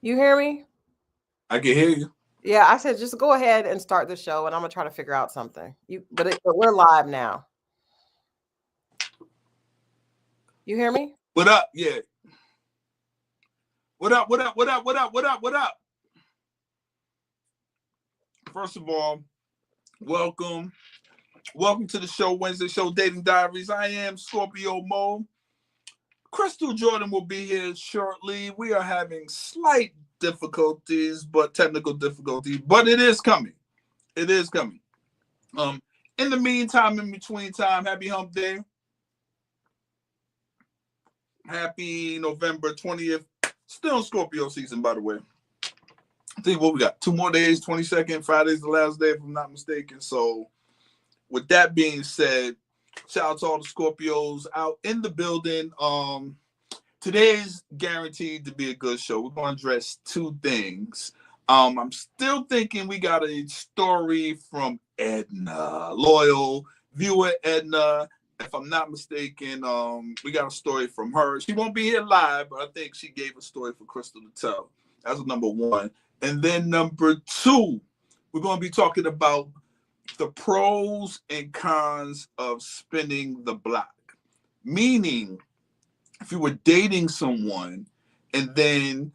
You hear me? I can hear you. Yeah, I said just go ahead and start the show, and I'm gonna try to figure out something. But we're live now. You hear me? What up? Yeah. What up? What up? What up? What up? What up? What up? First of all, welcome. Welcome to the show, Wednesday show, Dating Diaries. I am Scorpio Mo. Christal Jordan will be here shortly. We are having slight difficulties, but technical difficulties, but it is coming. It is coming. Um, in the meantime, in between time, happy hump day. Happy November 20th. Still Scorpio season, by the way. I think what we got 2 more days, 22nd. Friday's the last day, if I'm not mistaken. So, with that being said, shout out to all the Scorpios out in the building. Today's guaranteed to be a good show. We're going to address two things. I'm still thinking we got a story from Edna, loyal viewer Edna. If I'm not mistaken, we got a story from her. She won't be here live, but I think she gave a story for Christal to tell. That's number one. And then number two, we're going to be talking about the pros and cons of spinning the block. Meaning, if you were dating someone and then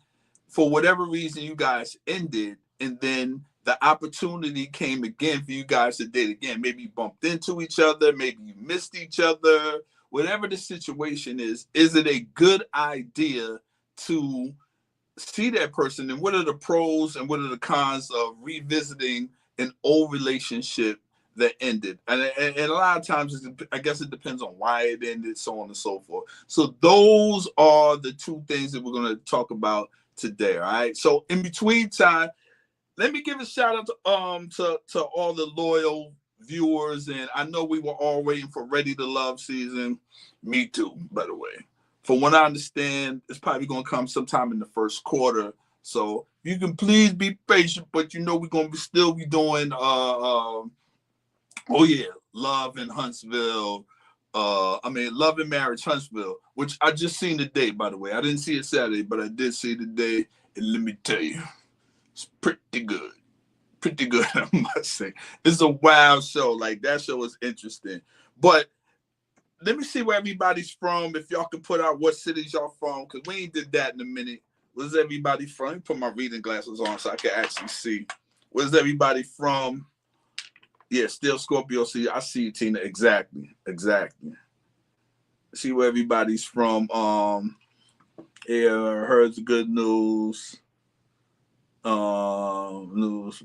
for whatever reason you guys ended, and then the opportunity came again for you guys to date again. Maybe you bumped into each other, maybe you missed each other, whatever the situation is it a good idea to see that person, and what are the pros and what are the cons of revisiting an old relationship that ended? And a lot of times, I guess it depends on why it ended, so on and so forth. So those are the two things that we're going to talk about today. All right. So in between time, let me give a shout out to all the loyal viewers, and I know we were all waiting for Ready to Love season. Me too, by the way. From what I understand, it's probably going to come sometime in the first quarter. So you can please be patient, but you know we're going to still be doing oh yeah, Love in Huntsville. Love and Marriage Huntsville, which I just seen today, by the way. I didn't see it Saturday, but I did see it today, and let me tell you, it's pretty good. Pretty good, I must say. It's a wild show. Like, that show is interesting. But let me see where everybody's from. If y'all can put out what cities y'all from, because we ain't did that in a minute. Where's everybody from? Let me put my reading glasses on so I can actually see. Where's everybody from? Yeah, still Scorpio. See, I see you, Tina. Exactly. See where everybody's from. Yeah, heard the good news. News.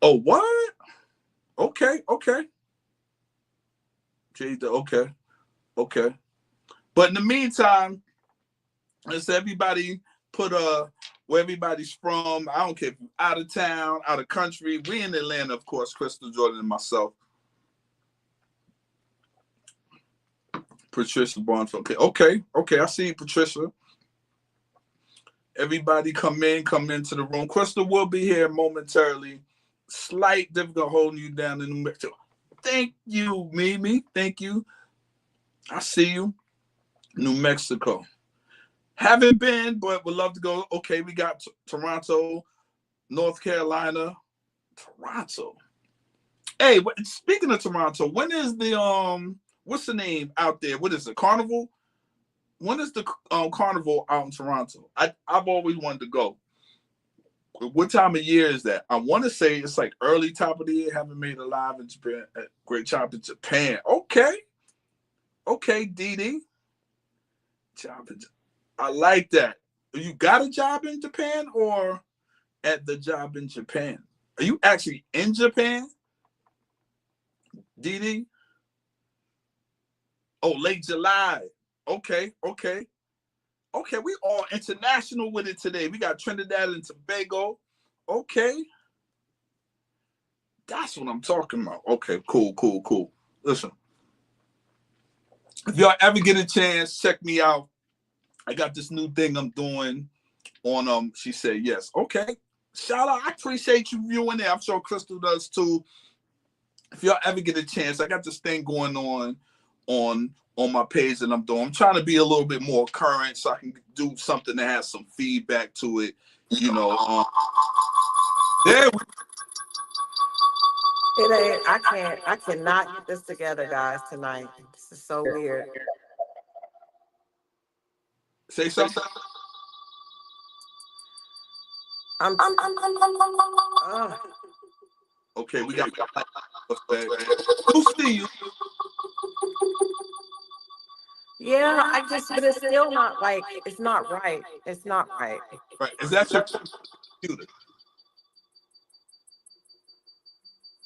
Oh, what? Okay. Okay. But in the meantime, let's everybody put where everybody's from. I don't care if you're out of town, out of country. We in Atlanta, of course, Christal Jordan and myself. Patricia Barnes. Okay. I see you, Patricia. Everybody come into the room. Christal will be here momentarily. Slight difficult holding you down in the Mexico. Thank you, Mimi. Thank you. I see you. New Mexico. Haven't been, but would love to go. Okay, we got Toronto, North Carolina, Toronto. Hey, speaking of Toronto, when is the what's the name out there? What is it? Carnival? When is the carnival out in Toronto? I've always wanted to go. What time of year is that? I want to say it's like early top of the year. Haven't made it live in Japan. Great job in Japan. Okay, Dee. Job in, I like that. You got a job in Japan or at the job in Japan? Are you actually in Japan, Dee? Oh, late July. Okay. We all international with it today. We got Trinidad and Tobago. Okay. That's what I'm talking about. Okay, cool. Listen, if y'all ever get a chance, check me out. I got this new thing I'm doing on She Said Yes. Okay. Shout out. I appreciate you viewing it. I'm sure Christal does too. If y'all ever get a chance, I got this thing going on on my page that I'm doing. I'm trying to be a little bit more current so I can do something that has some feedback to it. You know, there we It ain't. I cannot get this together, guys. Tonight. This is so weird. say something. I'm. Okay, we got. We'll see you. Yeah, but it's still not like, it's not right. It's not right. Right? Is that your computer?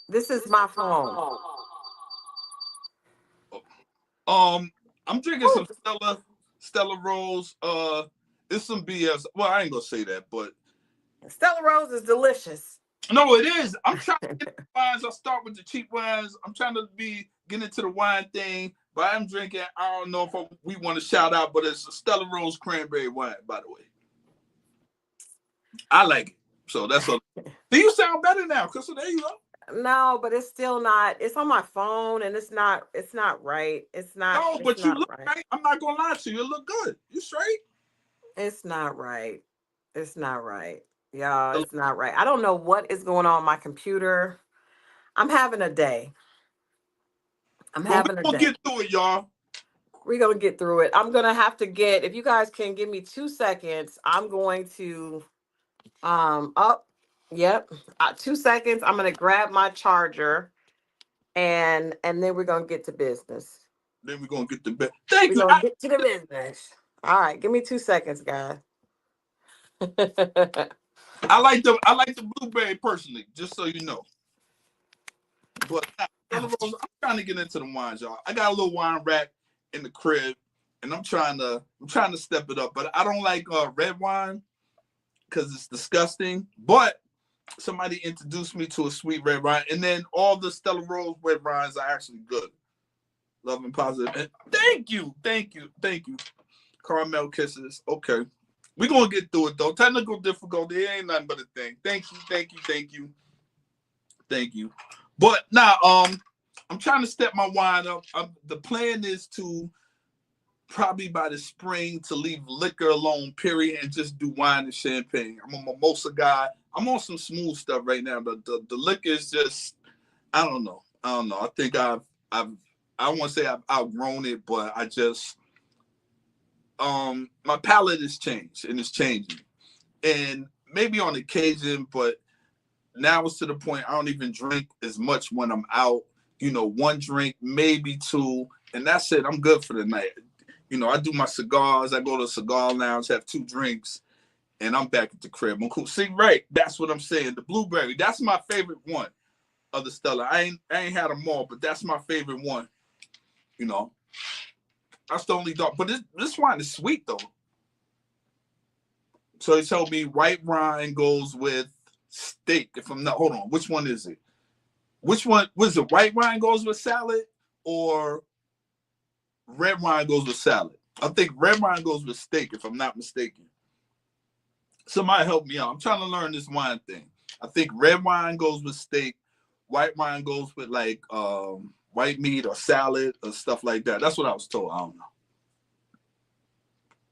This is my phone. I'm drinking some Stella Rose. It's some BS. Well, I ain't gonna say that, but Stella Rose is delicious. no, it is. I'm trying to get the wines. I start with the cheap wines. I'm trying to get into the wine thing, but I'm drinking. I don't know if we want to shout out, but it's a Stella Rose cranberry wine, by the way. I like it, so that's all. Do you sound better now, Crystal? There you go. No, but it's still not. It's on my phone, and it's not. It's not right. It's not. No, but you look right. right. I'm not gonna lie to you. You look good. You straight. It's not right. It's not right. Yeah, it's not right. I don't know what is going on with my computer. I'm having a day. I'm having a We'll day. get through it, y'all. We're gonna get through it. I'm gonna have to get. If you guys can give me 2 seconds, I'm going to. Up. Yep. 2 seconds. I'm gonna grab my charger, and then we're gonna get to business. Then we're gonna get to bed. Thank you. We're gonna get to the business. All right, give me 2 seconds, guys. I like the blueberry personally, just so you know. But I'm trying to get into the wines, y'all. I got a little wine rack in the crib, and I'm trying to step it up. But I don't like red wine because it's disgusting. But somebody introduced me to a sweet red wine, and then all the Stella Rose red wines are actually good. Love and positive. And thank you. Caramel kisses. Okay. We're gonna get through it though. Technical difficulty, it ain't nothing but a thing. Thank you. But now, I'm trying to step my wine up. The plan is to probably by the spring to leave liquor alone, period, and just do wine and champagne. I'm a mimosa guy. I'm on some smooth stuff right now. The liquor is just, I don't know. I think I don't want to say I've outgrown it, but I just my palate has changed and it's changing. And maybe on occasion, but now it's to the point I don't even drink as much when I'm out. One drink, maybe two, and that's it. I'm good for the night. I do my cigars. I go to a cigar lounge, have 2 drinks, and I'm back at the crib. I'm cool. See, right? That's what I'm saying. The blueberry. That's my favorite one of the Stella. I ain't had them all, but that's my favorite one. That's the only dog. But this wine is sweet though. So he told me white wine goes with steak. If I'm not, hold on. Which one is it? Which one was it? White wine goes with salad or red wine goes with salad? I think red wine goes with steak, if I'm not mistaken. Somebody help me out. I'm trying to learn this wine thing. I think red wine goes with steak. White wine goes with like white meat or salad or stuff like that. That's what I was told. I don't know.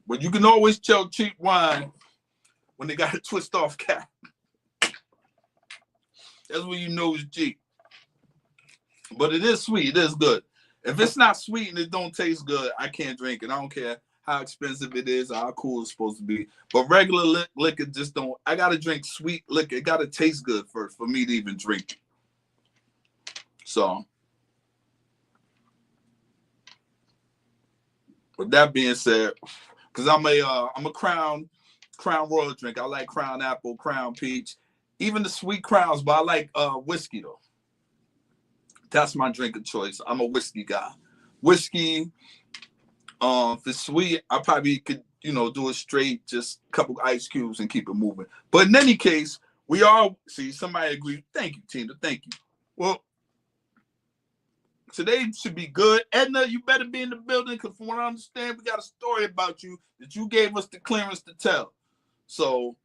But you can always tell cheap wine when they got a twist off cap. That's when you know it's cheap. But it is sweet. It is good. If it's not sweet and it don't taste good, I can't drink it. I don't care how expensive it is or how cool it's supposed to be. But regular liquor just don't. I got to drink sweet liquor. It got to taste good first for me to even drink it. So, with that being said, because I'm a Crown Royal drink. I like Crown Apple, Crown Peach, even the sweet Crowns, but I like whiskey though. That's my drink of choice. I'm a whiskey guy. Whiskey, if it's sweet, I probably could, do it straight, just a couple ice cubes and keep it moving. But in any case, we all see somebody agree. Thank you, Tina. Thank you. Well, today should be good. Edna, you better be in the building because from what I understand, we got a story about you that you gave us the clearance to tell. So,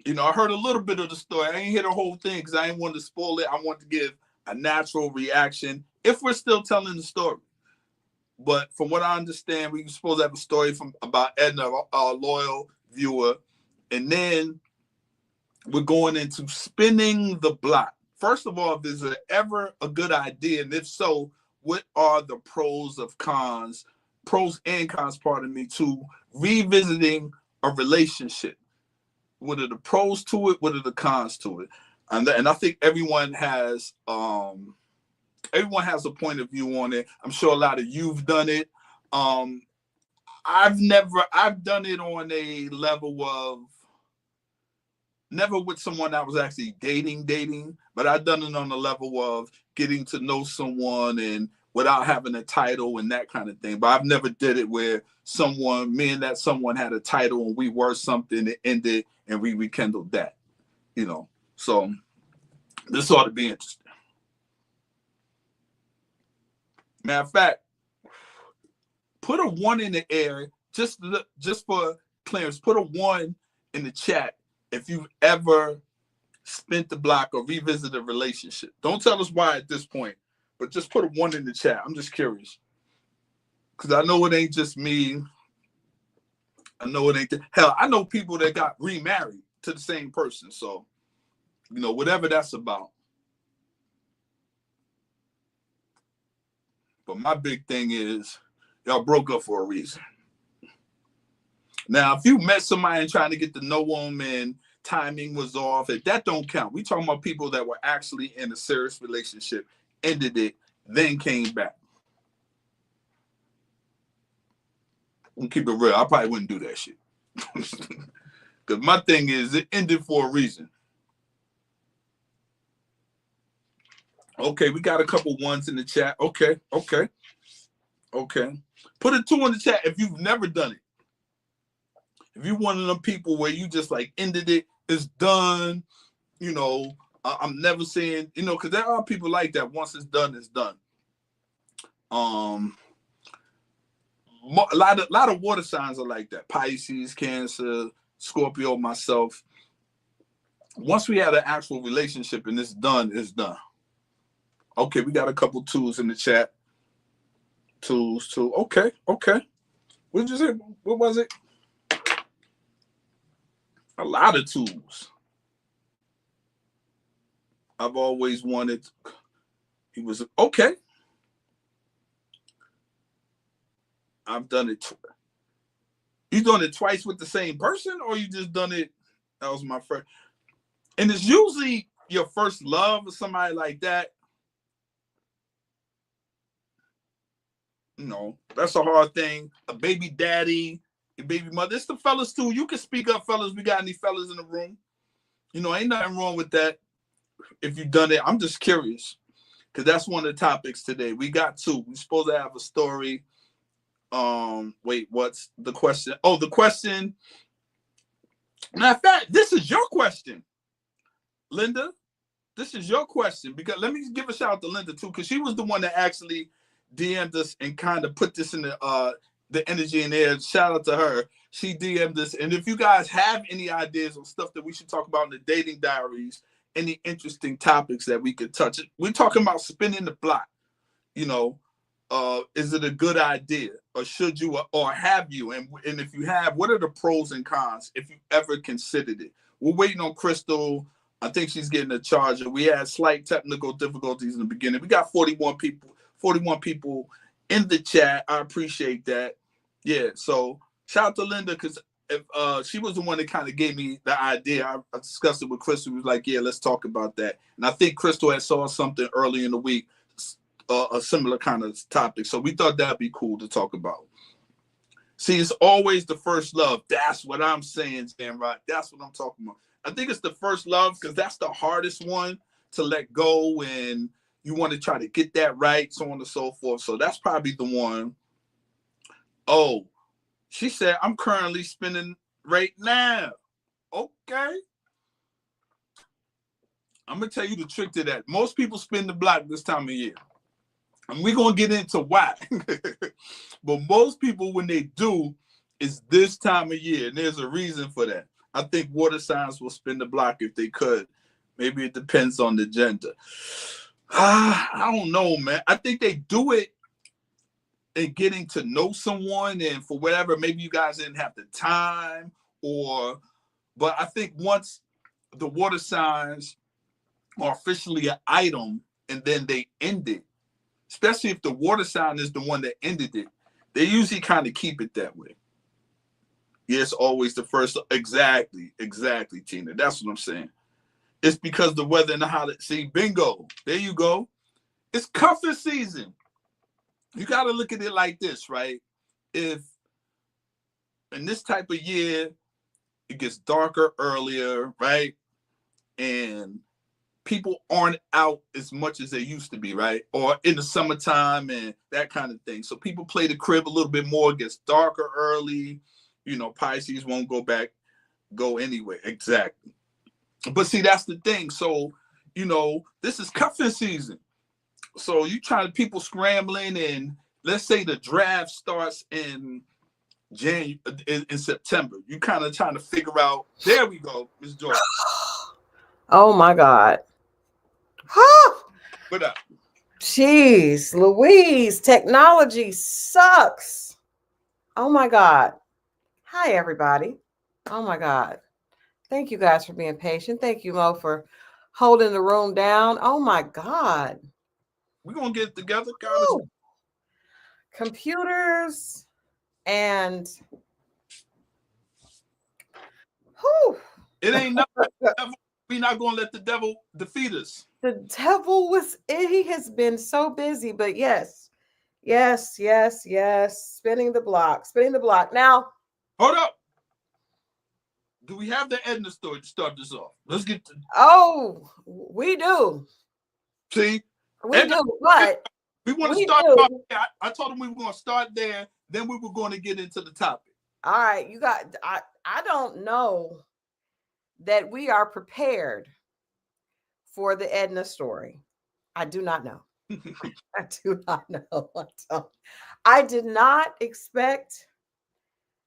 I heard a little bit of the story. I ain't hear the whole thing because I ain't want to spoil it. I want to give a natural reaction if we're still telling the story. But from what I understand, we were supposed to have a story from about Edna, our loyal viewer, and then we're going into spinning the block. First of all, if there's ever a good idea, and if so, what are the pros and cons, pardon me, to revisiting a relationship? What are the pros to it? What are the cons to it? And I think everyone has a point of view on it. I'm sure a lot of you've done it. I've done it on a level of never with someone I was actually dating, but I've done it on the level of getting to know someone and without having a title and that kind of thing. But I've never did it where me and that someone had a title and we were something that ended and we rekindled that, you know. So this ought to be interesting. Matter of fact, put a 1 in the air just for clearance. Put a 1 in the chat if you've ever spent the block or revisited a relationship. Don't tell us why at this point, but just put a 1 in the chat. I'm just curious. Because I know it ain't just me. I know it ain't. Hell, I know people that got remarried to the same person. So, you know, whatever that's about. But my big thing is y'all broke up for a reason. Now, if you met somebody and trying to get to know them and timing was off, that don't count. We talking about people that were actually in a serious relationship, ended it, then came back. I'm keep it real. I probably wouldn't do that shit. Because my thing is, it ended for a reason. Okay, we got a couple 1s in the chat. Okay. Put a 2 in the chat if you've never done it. If you're one of them people where you just like ended it, it's done, you know, I'm never saying, you know, because there are people like that. Once it's done, it's done. A lot of water signs are like that. Pisces, Cancer, Scorpio, myself. Once we had an actual relationship and it's done, it's done. Okay, we got a couple 2s in the chat. 2. Okay. What did you say? What was it? A lot of 2s. I've always wanted. He was okay. I've done it. You done it twice with the same person, or you just done it? That was my first. And it's usually your first love or somebody like that. You know, that's a hard thing. A baby daddy, a baby mother. It's the fellas too. You can speak up, fellas. We got any fellas in the room? You know, ain't nothing wrong with that. If you've done it, I'm just curious. Because that's one of the topics today. We got 2. We're supposed to have a story. Wait, what's the question? Oh, the question. Matter of fact, this is your question, Linda. This is your question. Because let me give a shout out to Linda too, because she was the one that actually DM'd us and kind of put this in the energy in there. Shout out to her. She DM'd us. And if you guys have any ideas on stuff that we should talk about in the dating diaries, any interesting topics that we could touch, we're talking about spinning the block. You know, is it a good idea, or should you, or have you? And if you have, what are the pros and cons if you ever considered it? We're waiting on Christal. I think she's getting a charger. We had slight technical difficulties in the beginning. We got 41 people in the chat. I appreciate that. Yeah, so shout out to Linda, because if she was the one that kind of gave me the idea. I discussed it with Christal. He was like, yeah, let's talk about that. And I think Christal had saw something early in the week, a similar kind of topic. So we thought that'd be cool to talk about. See, it's always the first love. That's what I'm saying, Jan, right? That's what I'm talking about. I think it's the first love because that's the hardest one to let go, and you want to try to get that right, so on and so forth. So that's probably the one. Oh, she said, I'm currently spinning right now. Okay. I'm going to tell you the trick to that. Most people spin the block this time of year. And we're going to get into why. But most people, when they do, it's this time of year. And there's a reason for that. I think water signs will spin the block if they could. Maybe it depends on the gender. I don't know, man. I think they do it. and getting to know someone, and for whatever, maybe you guys didn't have the time, or but I think once the water signs are officially an item and then they end it, especially if the water sign is the one that ended it, they usually kind of keep it that way. Yes, always the first. Exactly, exactly, Tina. That's what I'm saying. It's because the weather and the holiday. See, bingo. There you go. It's cuffing season. You got to look at it like this, right? If in this type of year, it gets darker earlier, right? And people aren't out as much as they used to be, right? Or in the summertime and that kind of thing. So people play the crib a little bit more, it gets darker early. You know, Pisces won't go anyway. Exactly. But see, that's the thing. So, you know, this is cuffing season. So you trying to people scrambling, and let's say the draft starts in in September. You kind of trying to figure out. There we go, Miss Joy. Oh my God. What up? Jeez, Louise, technology sucks. Oh my God. Hi, everybody. Oh my God. Thank you guys for being patient. Thank you, Mo, for holding the room down. Oh my God. We're gonna get it together. God is Computers and whew, it ain't nothing. We're not gonna let the devil defeat us. the devil he has been so busy, but yes, yes, yes, yes. Spinning the block, spinning the block. Now, Hold up. Do we have the Edna story to start this off? Let's get to oh, we do. see. We Edna, do, but we want to we start do. off there. I told him we were gonna start there, then we were going to get into the topic. All right, you got I don't know that we are prepared for the Edna story. I do not know. I do not know. I did not expect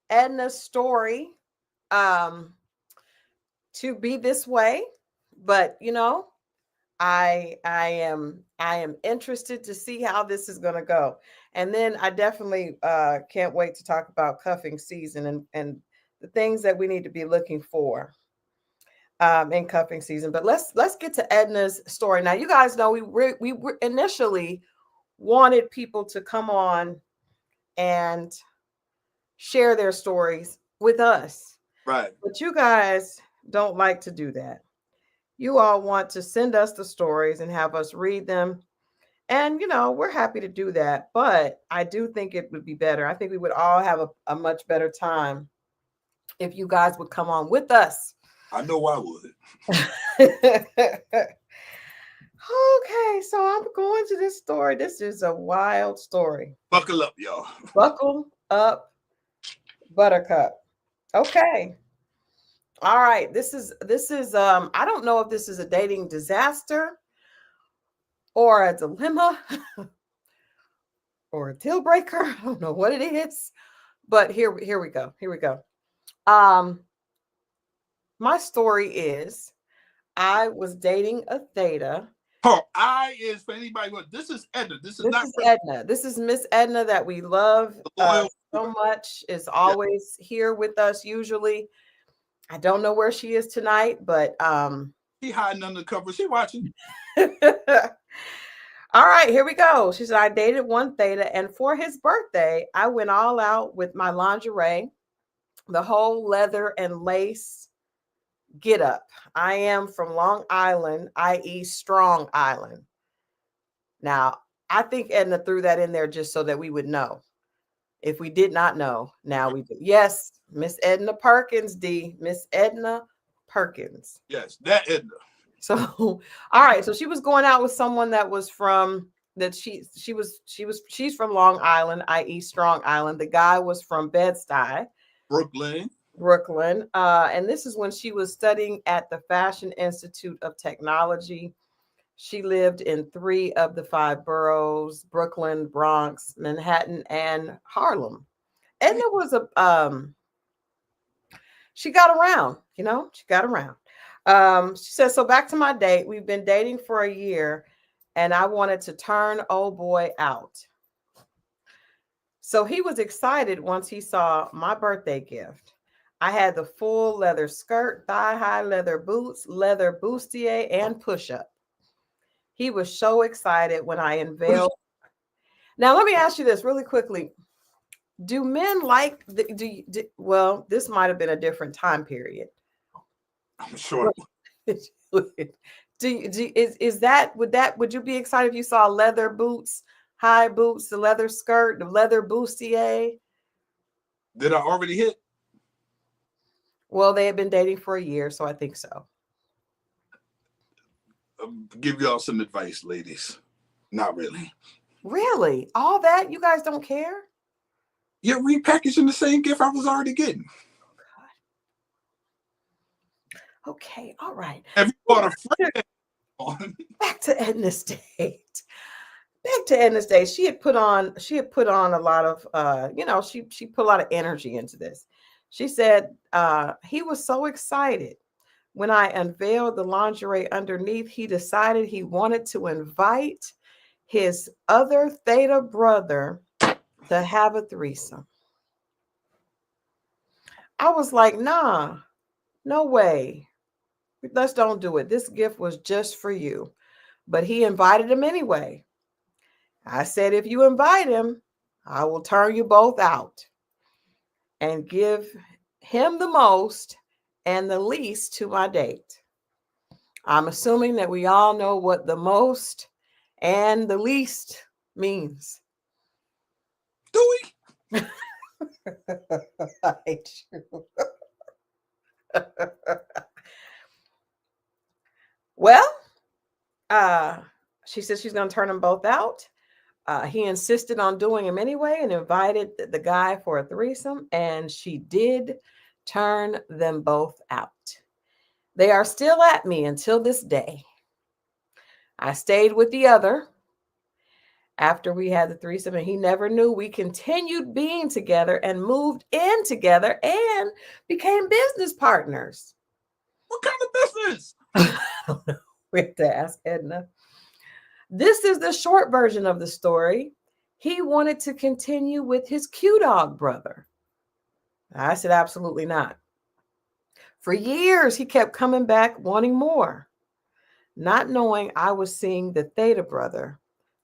Edna's story um to be this way, but you know, I am interested to see how this is going to go. And then I definitely can't wait to talk about cuffing season and the things that we need to be looking for in cuffing season. But let's get to Edna's story. Now, you guys know we initially wanted people to come on and share their stories with us. Right. But you guys don't like to do that. You all want to send us the stories and have us read them. And, you know, we're happy to do that. But I do think it would be better. I think we would all have a much better time if you guys would come on with us. I know I would. Okay, so I'm going to this story. This is a wild story. Buckle up, y'all. Buckle up, Buttercup. Okay. All right. This is I don't know if this is a dating disaster or a dilemma or a deal breaker. I don't know what it is. But here we go. Here we go. Um my story is I was dating a theta. Her I is for anybody. This is Edna. This is This not is Edna. This is Miss Edna that we love the loyal. so much. Is Yeah. always here with us usually. I don't know where she is tonight, but She hiding under the cover. She watching. all right, here we go. She said, I dated one theta, and for his birthday, I went all out with my lingerie, the whole leather and lace get up. I am from Long Island, i.e., Strong Island. Now, I think Edna threw that in there just so that we would know. If we did not know, now we do. Yes, Miss Edna Perkins, D. Miss Edna Perkins. Yes, that Edna. So, all right. So she was going out with someone that was from that she's from Long Island, i.e., Strong Island. The guy was from Bed-Stuy, Brooklyn. Brooklyn. And this is when she was studying at the Fashion Institute of Technology. She lived in 3 of the 5 boroughs: Brooklyn, Bronx, Manhattan, and Harlem. And there was she got around, you know, she got around. She says, so back to my date. We've been dating for a year and I wanted to turn old boy out. So he was excited once he saw my birthday gift. I had the full leather skirt, thigh high leather boots, leather bustier, and push up. He was so excited when I What is, unveiled. Now, let me ask you this really quickly. Do men like the, well, this might have been a different time period. I'm sure. Is that would you be excited if you saw leather boots, high boots, the leather skirt, the leather bustier? Did I already hit? Well, they had been dating for a year, so I think so. Give y'all some advice, ladies. Not really. Really? All that? You guys don't care? You're repackaging the same gift I was already getting. Okay, all right. If you bought a friend on, Back to Edna's date. Back to Edna's date. She had put on a lot of she put a lot of energy into this. She said he was so excited when I unveiled the lingerie underneath, he decided he wanted to invite his other theta brother to have a threesome. I was like, nah, no way. Let's don't do it. This gift was just for you. But he invited him anyway. I said, if you invite him, I will turn you both out and give him the most and the least to my date. I'm assuming that we all know what the most and the least means. do we? I do. Well, uh, she said she's going to turn them both out. He insisted on doing him anyway and invited the guy for a threesome, and she did turn them both out. They are still at me until this day. I stayed with the other after we had the threesome, and he never knew we continued being together and moved in together and became business partners. What kind of business? We have to ask Edna. This is the short version of the story. He wanted to continue with his Q Dog brother. I said, absolutely not. For years, he kept coming back wanting more, not knowing I was seeing the Theta brother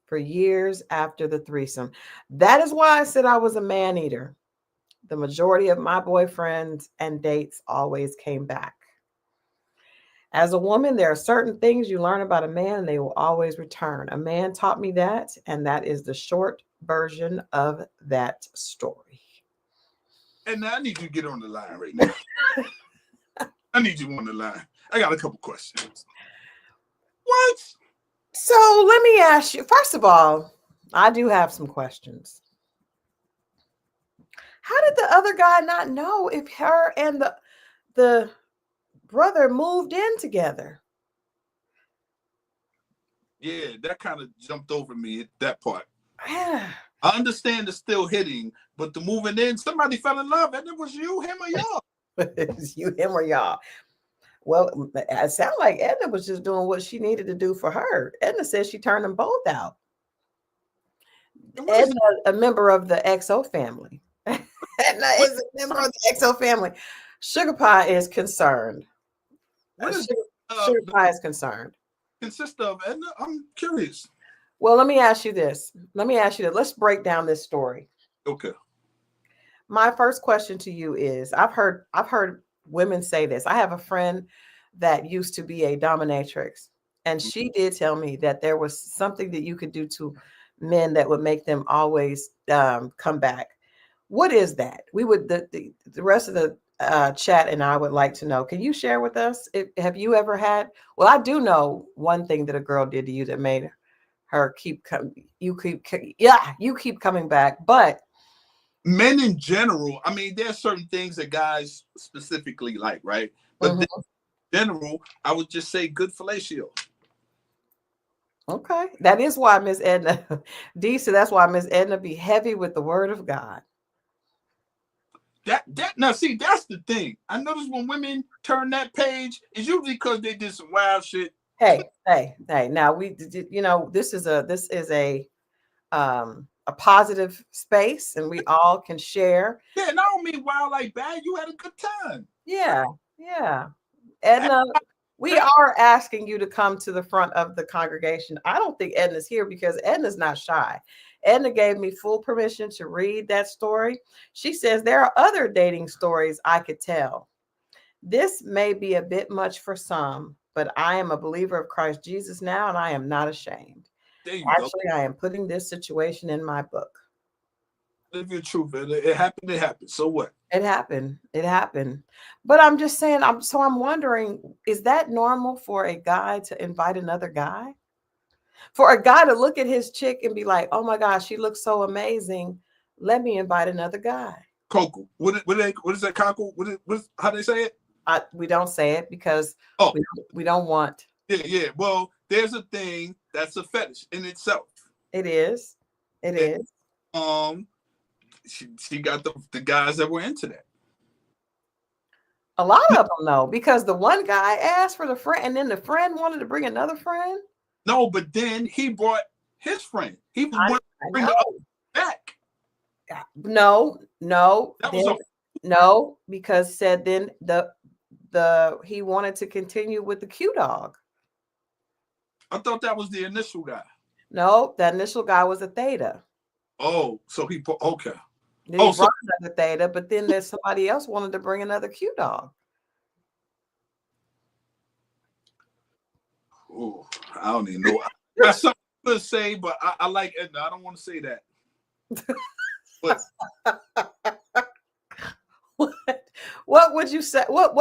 for years after the threesome. That is why I said I was a man eater. The majority of my boyfriends and dates always came back. As a woman, there are certain things you learn about a man and they will always return. A man taught me that, and that is the short version of that story. And I need you to get on the line right now. I need you on the line. I got a couple questions. What? So let me ask you, first of all, I do have some questions. How did the other guy not know if her and the brother moved in together? Yeah, that kind of jumped over me, that part. Yeah. I understand the still hitting, but the moving in, somebody fell in love, and it was you, him, or y'all. You, him, or y'all? Well, it sounded like Edna was just doing what she needed to do for her. Edna said she turned them both out. Edna, a member of the XO family. Edna is a member of the XO family. Sugar Pie is concerned. What is Sugar Pie is concerned. Consist of, Edna? I'm curious. Well, let me ask you this. Let's break down this story. Okay. My first question to you is I've heard women say this. I have a friend that used to be a dominatrix, and she did tell me that there was something that you could do to men that would make them always come back. What is that? We would the rest of the chat and I would like to know. Can you share with us? Have you ever had? Well, I do know one thing that a girl did to you that made her keep coming. You keep coming back, but men in general, I mean, there's certain things that guys specifically like, right? But in general, I would just say good fellatio. Okay. That is why Miss Edna D said that's why Miss Edna be heavy with the word of God. That now see, that's the thing. I notice when women turn that page, it's usually because they did some wild shit. Hey. Now this is a a positive space and we all can share. Yeah, and I don't mean wild like bad. You had a good time. Yeah, yeah. Edna, we are asking you to come to the front of the congregation. I don't think Edna's here because Edna's not shy. Edna gave me full permission to read that story. She says there are other dating stories I could tell. This may be a bit much for some, but I am a believer of Christ Jesus now and I am not ashamed. There you Actually, go. I am putting this situation in my book. Live your truth. It happened. It happened. So what? It happened. It happened. But I'm just saying, I'm wondering, is that normal for a guy to invite another guy? For a guy to look at his chick and be like, oh my gosh, she looks so amazing. Let me invite another guy. Coco. What is that, Coco? How they say it? We don't say it because we don't want. Yeah. Well, there's a thing that's a fetish in itself. It is. It is. She got the guys that were into that. A lot of them know because the one guy asked for the friend and then the friend wanted to bring another friend. No, but then he brought his friend. He was to bring the other back. No, That no, because said then the he wanted to continue with the Q dog. I thought that was the initial guy. No, that initial guy was a theta. Oh, so he put okay. Then he brought another theta, but then there's somebody else wanted to bring another Q dog. Oh, I don't even know. That's something to say, but I like Edna. I don't want to say that. But what would you say? What?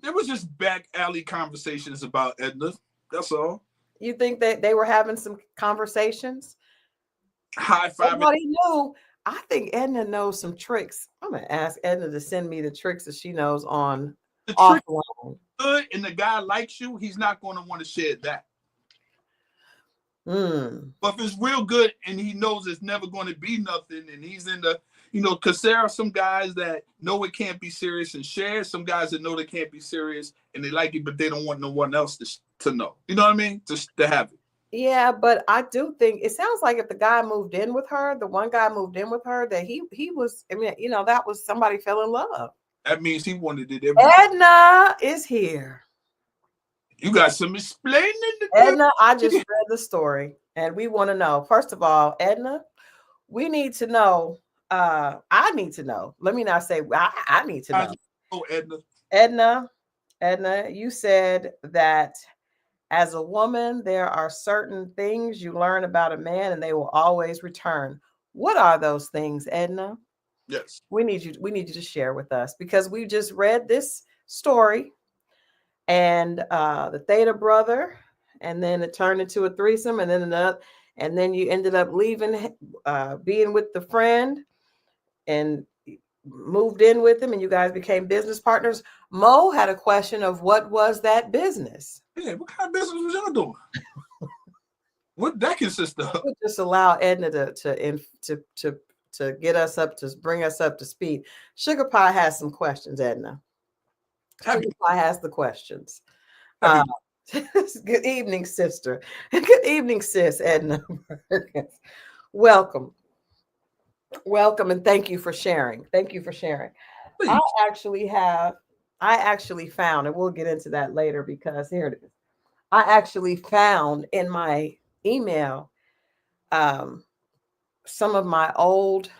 There was just back alley conversations about Edna. That's all. You think that they were having some conversations? High five. Nobody knew. I think Edna knows some tricks. I'm gonna ask Edna to send me the tricks that she knows on the offline. Good, and the guy likes you, he's not going to want to share that. But if it's real good and he knows it's never going to be nothing, and he's in the, because there are some guys that know it can't be serious and share, some guys that know they can't be serious and they like it, but they don't want no one else to know. You know what I mean? Just to have it. Yeah, but I do think it sounds like if the guy moved in with her, the one guy moved in with her, that he was, I mean, that was somebody fell in love. That means he wanted it. Edna is here. You got some explaining to do. Edna, I just read the story and we want to know. First of all, Edna, we need to know. I need to know. Let me not say I need to know. Oh, Edna, you said that as a woman, there are certain things you learn about a man and they will always return. What are those things, Edna? Yes. We need you to share with us because we just read this story and the theta brother, and then it turned into a threesome, and then another, and then you ended up leaving, being with the friend and moved in with him and you guys became business partners. Mo had a question of what was that business? Yeah, what kind of business was y'all doing? What that consist of? We'll just allow Edna to get us up to bring us up to speed. Sugar Pie has some questions, Edna. Sugar Pie has the questions. Good evening, sister. Good evening, sis, Edna. Welcome, and thank you for sharing. Please. I actually found, and we'll get into that later because here it is. I actually found in my email some of my old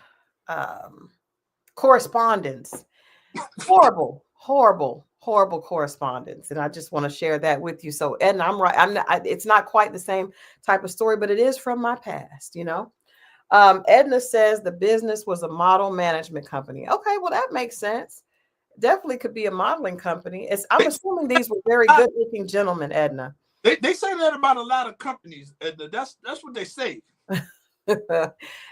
correspondence. Horrible correspondence, and I just want to share that with you. So, Edna, I'm right. It's not quite the same type of story, but it is from my past. Edna says the business was a model management company. Okay, well that makes sense. Definitely could be a modeling company. I'm assuming these were very good-looking gentlemen, Edna. They say that about a lot of companies, Edna. That's what they say.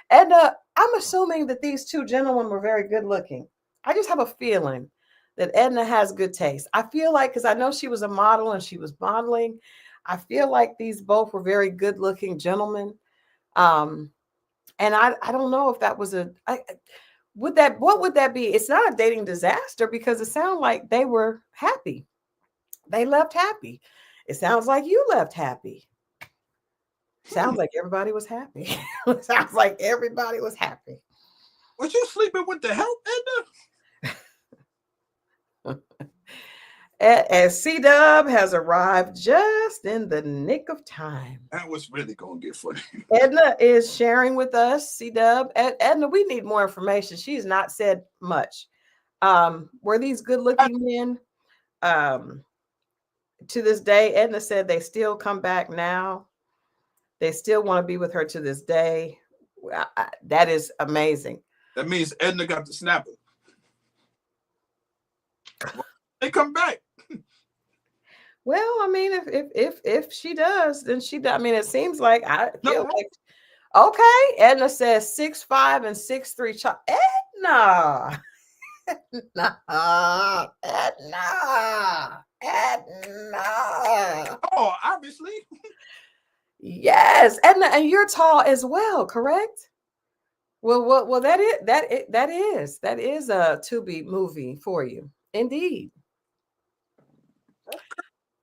Edna, I'm assuming that these two gentlemen were very good-looking. I just have a feeling that Edna has good taste. I feel like, because I know she was a model and she was modeling, I feel like these both were very good-looking gentlemen. And I don't know if that was what would that be? It's not a dating disaster because it sounds like they were happy. They left happy. It sounds like you left happy. Sounds like everybody was happy. Sounds like everybody was happy. Was you sleeping with the help, Edna? And C-Dub has arrived just in the nick of time. That was really going to get funny. Edna is sharing with us, C-Dub. Edna, we need more information. She's not said much. Were these good-looking men? To this day, Edna said they still come back now. They still want to be with her to this day. That is amazing. That means Edna got the snapper. They come back. Well, I mean, if she does, then she does. I mean, it seems like I feel like okay. Edna says 6'5" and 6'3". Edna. Edna. Oh, obviously. Yes, Edna, and you're tall as well, correct? Well, that is a Tubi movie for you, indeed.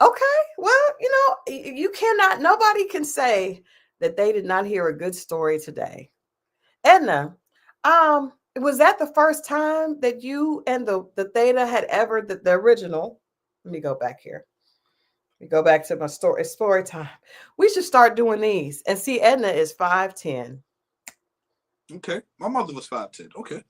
Okay, well, you cannot. Nobody can say that they did not hear a good story today. Edna, was that the first time that you and the Theta had ever the original? Let me go back here. We go back to my story. It's story time. We should start doing these. And see, Edna is 5'10". Okay. My mother was 5'10". Okay.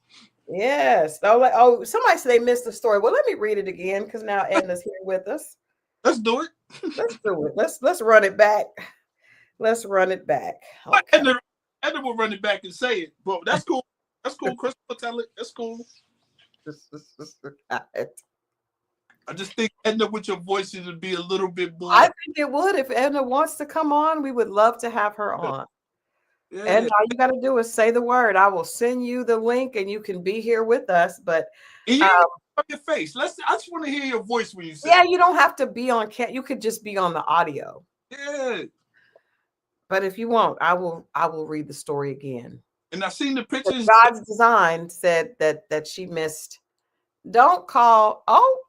Yes. Oh, somebody said they missed the story. Well, let me read it again because now Edna's here with us. Let's do it. Let's do it. Let's run it back. Let's run it back. Okay. Edna will run it back and say it. But that's cool. That's cool. Christal, tell it. That's cool. I just think Edna with your voice would be a little bit more. I think it would. If Edna wants to come on, we would love to have her on. Yeah. And all you got to do is say the word. I will send you the link and you can be here with us. But your face. I just want to hear your voice when you say yeah, you don't have to be on you could just be on the audio. Yeah. But if you won't, I will read the story again. And I've seen the pictures. God's design said that she missed. Don't call. Oh,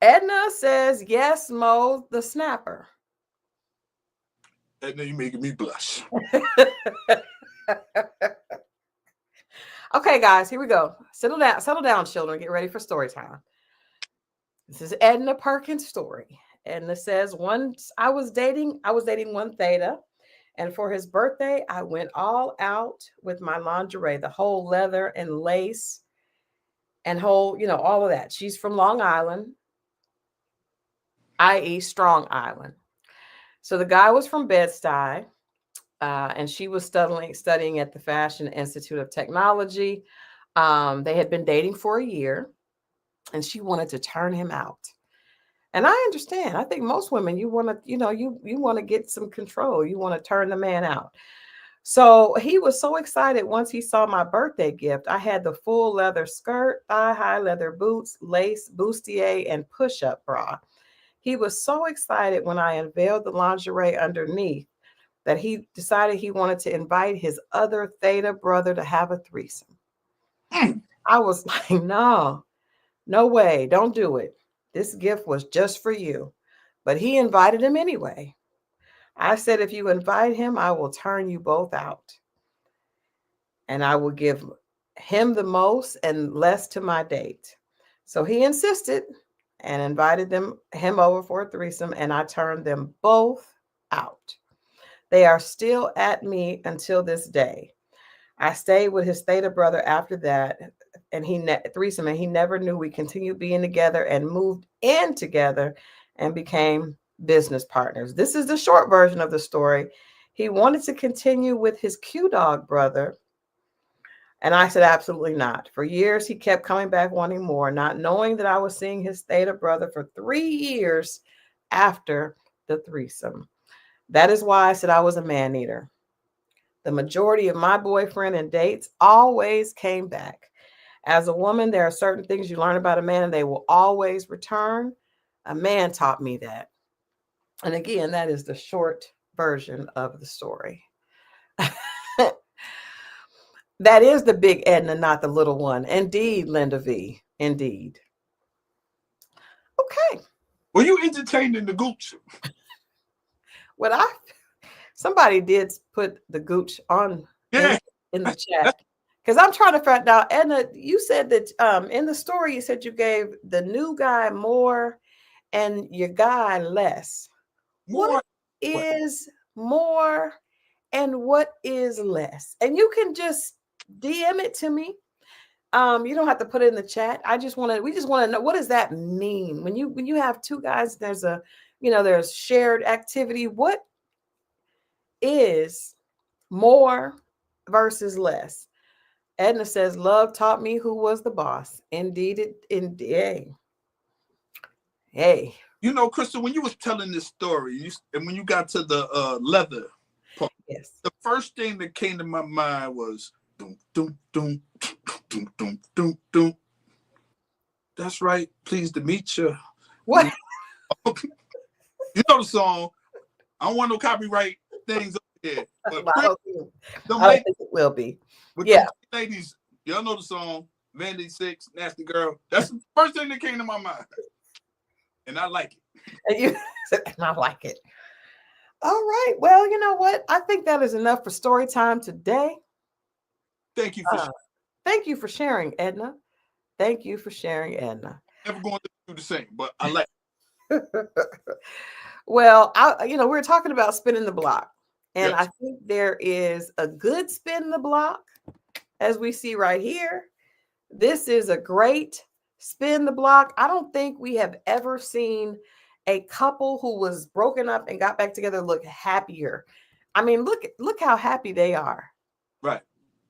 Edna says yes, Mo the snapper. Edna, you're making me blush. Okay, guys, here we go. Settle down, children. Get ready for story time. This is Edna Perkins' story. Edna says, once I was dating one Theta, and for his birthday, I went all out with my lingerie, the whole leather and lace and whole, all of that. She's from Long Island, i.e. Strong Island. So the guy was from Bed-Stuy, and she was studying at the Fashion Institute of Technology. They had been dating for a year, and she wanted to turn him out. And I understand. I think most women, you want to, you want to get some control. You want to turn the man out. So he was so excited once he saw my birthday gift. I had the full leather skirt, thigh-high leather boots, lace, bustier, and push-up bra. He was so excited when I unveiled the lingerie underneath that he decided he wanted to invite his other Theta brother to have a threesome. I was like, no way, don't do it. This gift was just for you. But he invited him anyway. I said, if you invite him, I will turn you both out. And I will give him the most and less to my date. So he insisted and invited him over for a threesome, and I turned them both out. They are still at me until this day. I stayed with his Theta brother after that, and he never knew we continued being together and moved in together and became business partners. This is the short version of the story. He wanted to continue with his Q-Dog brother, and I said, absolutely not. For years, he kept coming back wanting more, not knowing that I was seeing his Theta brother for 3 years after the threesome. That is why I said I was a man-eater. The majority of my boyfriend and dates always came back. As a woman, there are certain things you learn about a man and they will always return. A man taught me that. And again, that is the short version of the story. That is the big Edna, not the little one. Indeed, Linda V. Indeed. Okay. Were you entertained in the gooch? Somebody did put the gooch on Yeah, in the that's, chat. Because I'm trying to find out, Edna, you said that in the story you said you gave the new guy more and your guy less. What more. What? is more and what is less? And you can just DM it to me. You don't have to put it in the chat. We just want to know, what does that mean? When you have two guys, there's shared activity. What is more versus less? Edna says, love taught me who was the boss. Indeed. Hey. You know, Crystal, when you was telling this story, and when you got to the leather part, Yes. the first thing that came to my mind was doom, doom, doom, doom, doom, doom, doom. That's right. Pleased to meet you. What? You know the song. I don't want no copyright things up here. But I don't ladies, think it will be. with Yeah. them ladies, y'all know the song. Vanity Six, Nasty Girl. That's the first thing that came to my mind. And I like it. And I like it. All right. Well, you know what? I think that is enough for story time today. Thank you for Thank you for sharing, Edna. Thank you for sharing, Edna. never going to do the same, but I like it. Well, we're talking about spinning the block. And yes. I think there is a good spin the block, as we see right here. This is a great spin the block. I don't think we have ever seen a couple who was broken up and got back together look happier. I mean, look how happy they are. Right.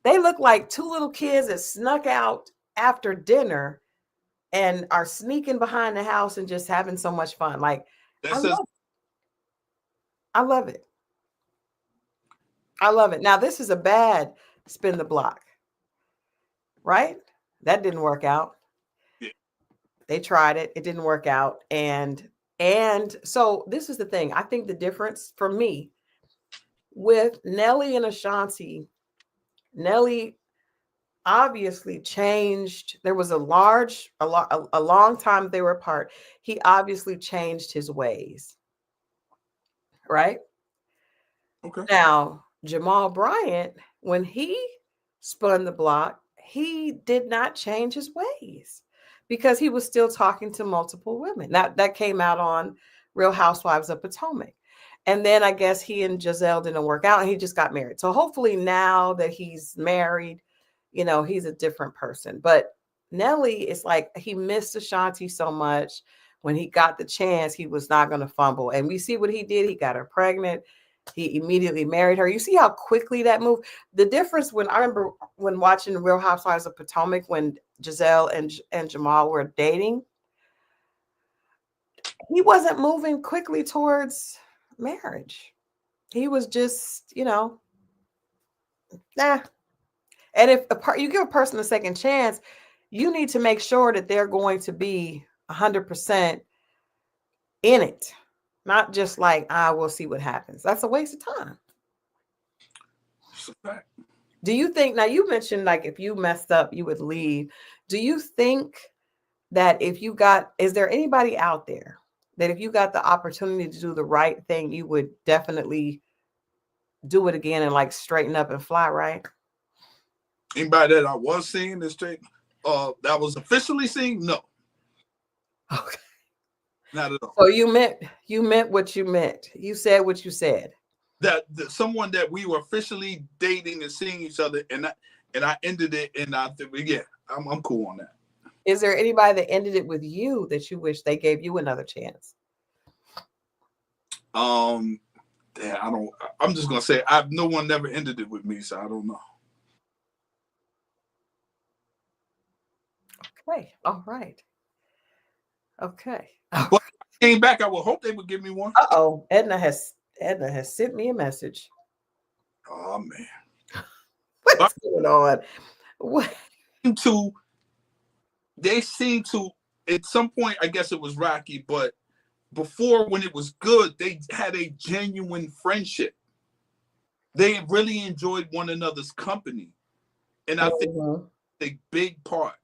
They look like two little kids that snuck out after dinner and are sneaking behind the house and just having so much fun. Like, That I says love it. I love it. I love it. Now, this is a bad spin the block, right? That didn't work out. yeah. They tried it. It didn't work out. And so this is the thing. I think the difference for me with Nelly and Ashanti, Nelly obviously changed. There was a long time they were apart. He obviously changed his ways. Right? Okay. Now, Jamal Bryant, when he spun the block, he did not change his ways because he was still talking to multiple women. That came out on Real Housewives of Potomac. And then I guess he and Giselle didn't work out and he just got married. So hopefully now that he's married, he's a different person. But Nelly is like, he missed Ashanti so much. When he got the chance, he was not going to fumble. And we see what he did. He got her pregnant. He immediately married her. You see how quickly that moved? The difference when I remember when watching Real Housewives of Potomac, when Giselle and Jamal were dating, he wasn't moving quickly towards marriage. He was just, nah. And if you give a person a second chance, you need to make sure that they're going to be 100% in it. Not just like, we'll see what happens. That's a waste of time. It's a fact. Do you think, now you mentioned like if you messed up, you would leave. Do you think that is there anybody out there that if you got the opportunity to do the right thing, you would definitely do it again and like straighten up and fly right? Anybody that I was seeing this straight, that was officially seen, no. Okay. Not at all. So you meant what you meant. You said what you said. That someone that we were officially dating and seeing each other, and I ended it, and I think, yeah, I'm cool on that. Is there anybody that ended it with you that you wish they gave you another chance? Yeah, I'm just gonna say no one never ended it with me, so I don't know. Okay. All right. Okay. But I came back, I would hope they would give me one. Uh-oh. Edna has sent me a message. Oh man. What's going on? What? They seem to at some point, I guess it was rocky, but before, when it was good, they had a genuine friendship. They really enjoyed one another's company. And I think a big part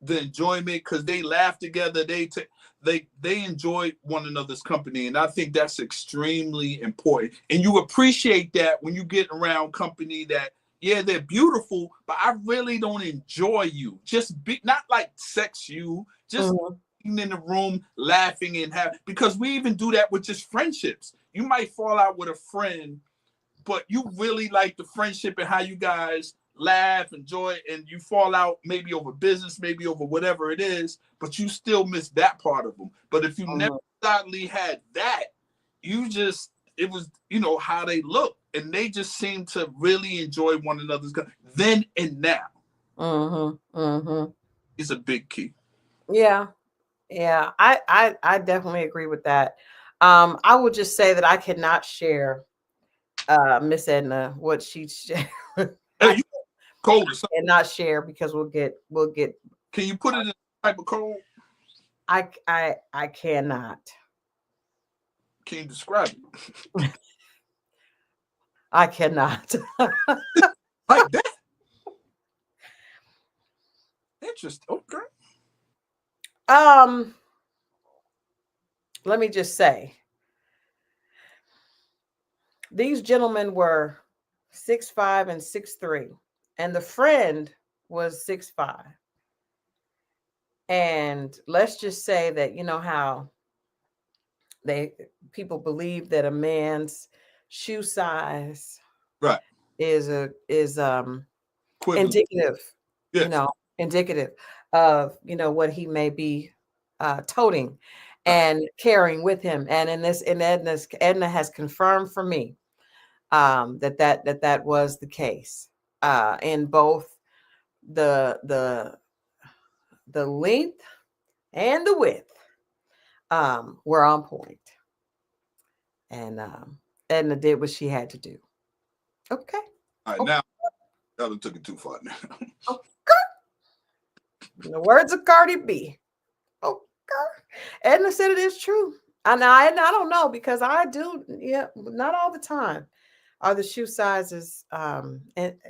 the enjoyment because they laugh together. They enjoy one another's company, and I think that's extremely important. And you appreciate that when you get around company that, yeah, they're beautiful, but I really don't enjoy you. Just be not like sex you, just being in the room laughing and have, because we even do that with just friendships. You might fall out with a friend, but you really like the friendship and how you guys laugh, enjoy, and you fall out maybe over business, maybe over whatever it is, but you still miss that part of them. But if you never sadly had that, you just, it was, you know, how they look, and they just seem to really enjoy one another's then and now. Is a big key. Yeah. Yeah. I definitely agree with that. I would just say that I cannot share Miss Edna what she shared. Hey, you cold or something? And not share because we'll get. Can you put it in type of code? I cannot. Can you describe it? I cannot. Like that. Interesting. Okay. Let me just say, these gentlemen were 6'5" and 6'3", and the friend was 6'5". And let's just say that, you know how people believe that a man's shoe size right is indicative, yes. you know, indicative of, you know, what he may be toting and carrying with him. And Edna has confirmed for me that was the case in both the length and the width were on point. And Edna did what she had to do. Okay. All right, now Ellen took it too far now. Okay. In the words of Cardi B. Okay. Edna said it is true. And I don't know, because I do, yeah, not all the time are the shoe sizes and,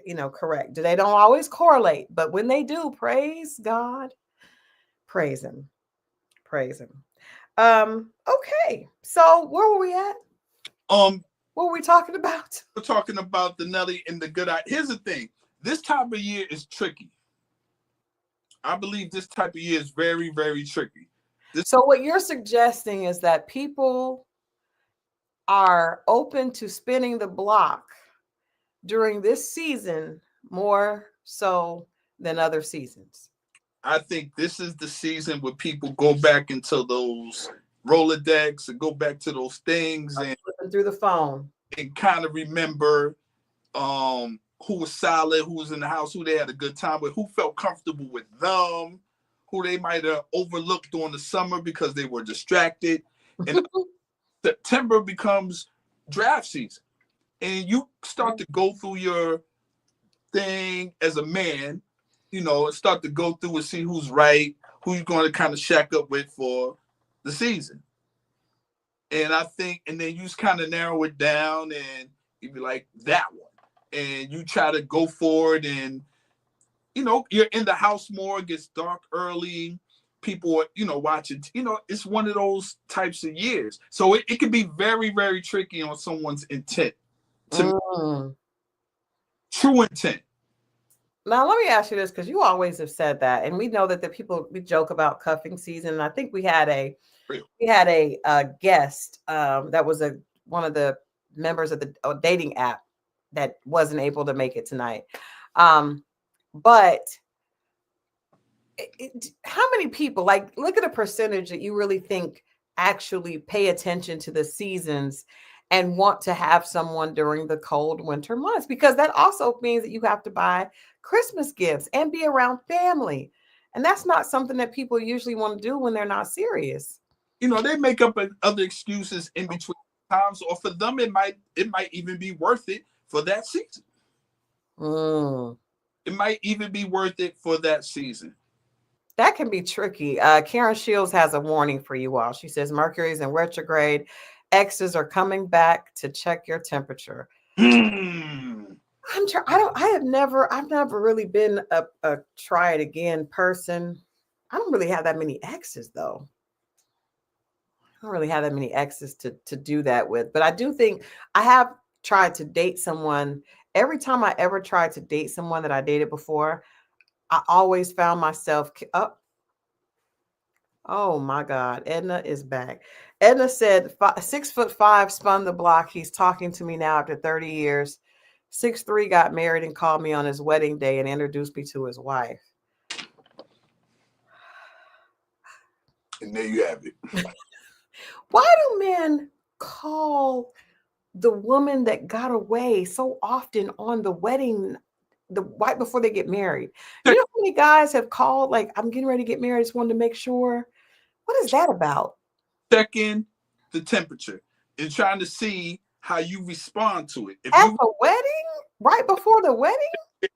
you know, correct. They don't always correlate, but when they do, praise God. Praise him. Praise him. Okay. So where were we at? What were we talking about? We're talking about the Nelly and the good eye. Here's the thing. This type of year is tricky. I believe this type of year is very, very tricky. So what you're suggesting is that people are open to spinning the block during this season more so than other seasons. I think this is the season where people go back into those Rolodex and go back to those things and flipping through the phone and kind of remember who was solid, who was in the house, who they had a good time with, who felt comfortable with them, who they might have overlooked during the summer because they were distracted. And September becomes draft season. And you start to go through your thing as a man, you know, and start to go through and see who's right, who you're going to kind of shack up with for the season. And I think, and then you just kind of narrow it down and you be like, that one. And you try to go forward and, you know, you're in the house more, it gets dark early. People are, you know, watching, you know, it's one of those types of years. So it can be very, very tricky on someone's intent. True intent. Now, let me ask you this, because you always have said that, and we know that we joke about cuffing season. And I think we had a guest that was one of the members of the dating app that wasn't able to make it tonight. But how many people, like, look at a percentage that you really think actually pay attention to the seasons and want to have someone during the cold winter months? Because that also means that you have to buy Christmas gifts and be around family. And that's not something that people usually want to do when they're not serious. You know, they make up other excuses in between times, or for them, it might even be worth it for that season. It might even be worth it for that season. That can be tricky. Karen Shields has a warning for you all. She says Mercury's in retrograde. Exes are coming back to check your temperature. I've never really been a try it again person. I don't really have that many exes though. I don't really have that many exes to do that with. But I do think I have tried to date someone. Every time I ever tried to date someone that I dated before, I always found myself up. Oh my God, Edna is back. Edna said, 6'5" spun the block. He's talking to me now after 30 years. 6'3" got married and called me on his wedding day and introduced me to his wife. And there you have it. Why do men call the woman that got away so often on the wedding, the right before they get married? You know how many guys have called like, I'm getting ready to get married, I just wanted to make sure. What is that about? Checking the temperature and trying to see how you respond to it. If At you the wedding? Right before the wedding?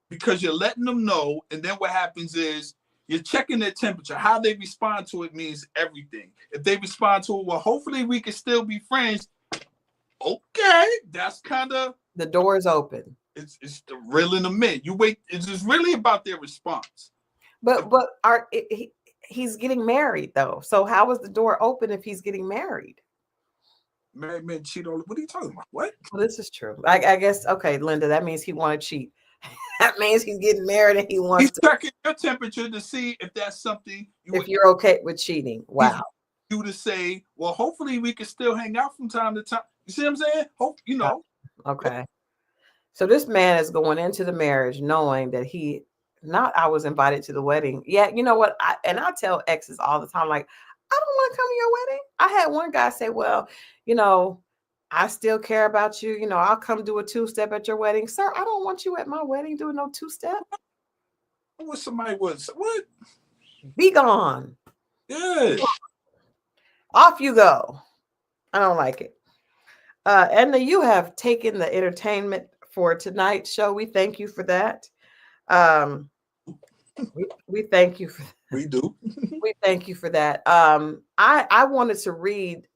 because you're letting them know, and then what happens is you're checking their temperature. How they respond to it means everything. If they respond to it, well, hopefully we can still be friends. Okay, that's kind of The door is open. it's the reeling them in. You wait. It's just really about their response. But he's getting married though. So how is the door open if he's getting married? Married men cheat on. What are you talking about? What? Well, this is true. I guess okay, Linda. That means he want to cheat. That means he's getting married and he wants He's to. checking your temperature to see if that's something If you're okay with cheating, wow. You to say, well, hopefully we can still hang out from time to time. You see what I'm saying? Hope you know. Okay. So this man is going into the marriage knowing that he not I was invited to the wedding. Yeah, you know what? I tell exes all the time, like, I don't want to come to your wedding. I had one guy say, well, you know, I still care about you. You know, I'll come do a two-step at your wedding. Sir, I don't want you at my wedding doing no two-step. I wish somebody was what? Be gone. Yeah. Off you go. I don't like it. Edna, you have taken the entertainment for tonight's show. We thank you for that. Um, we thank you for We do. we thank you for that. I wanted to read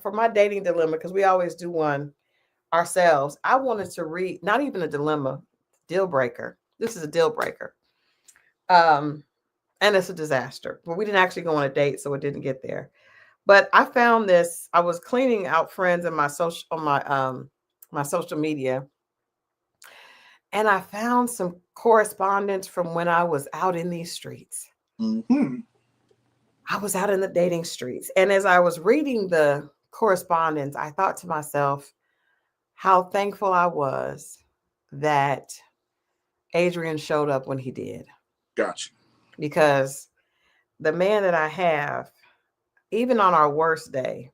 for my dating dilemma because we always do one ourselves. I wanted to read not even a dilemma, deal breaker. This is a deal breaker. And it's a disaster. But we didn't actually go on a date, so it didn't get there. But I found this. I was cleaning out friends in my social on my social media, and I found some correspondence from when I was out in these streets. Mm-hmm. I was out in the dating streets. And as I was reading the correspondence, I thought to myself how thankful I was that Adrian showed up when he did. Gotcha. Because the man that I have, even on our worst day,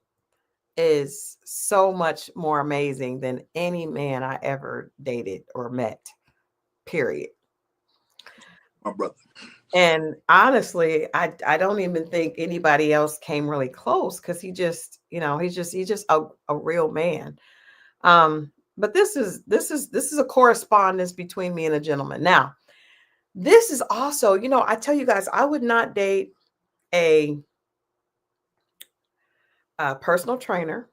is so much more amazing than any man I ever dated or met, period. My brother. And honestly, I don't even think anybody else came really close because he just, he's just a real man. But this is a correspondence between me and a gentleman. Now, this is also, I tell you guys, I would not date a personal trainer.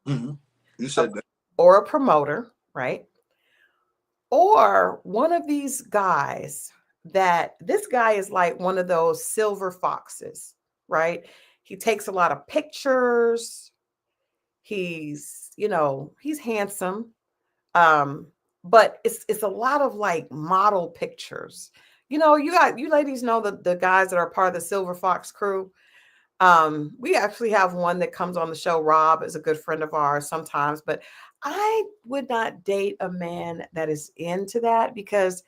Mm-hmm. You said that. Or a promoter, right? Or one of these guys that this guy is like one of those silver foxes, right? He takes a lot of pictures. He's handsome. But it's a lot of like model pictures. You ladies know the guys that are part of the Silver Fox crew. We actually have one that comes on the show. Rob is a good friend of ours sometimes, but I would not date a man that is into that because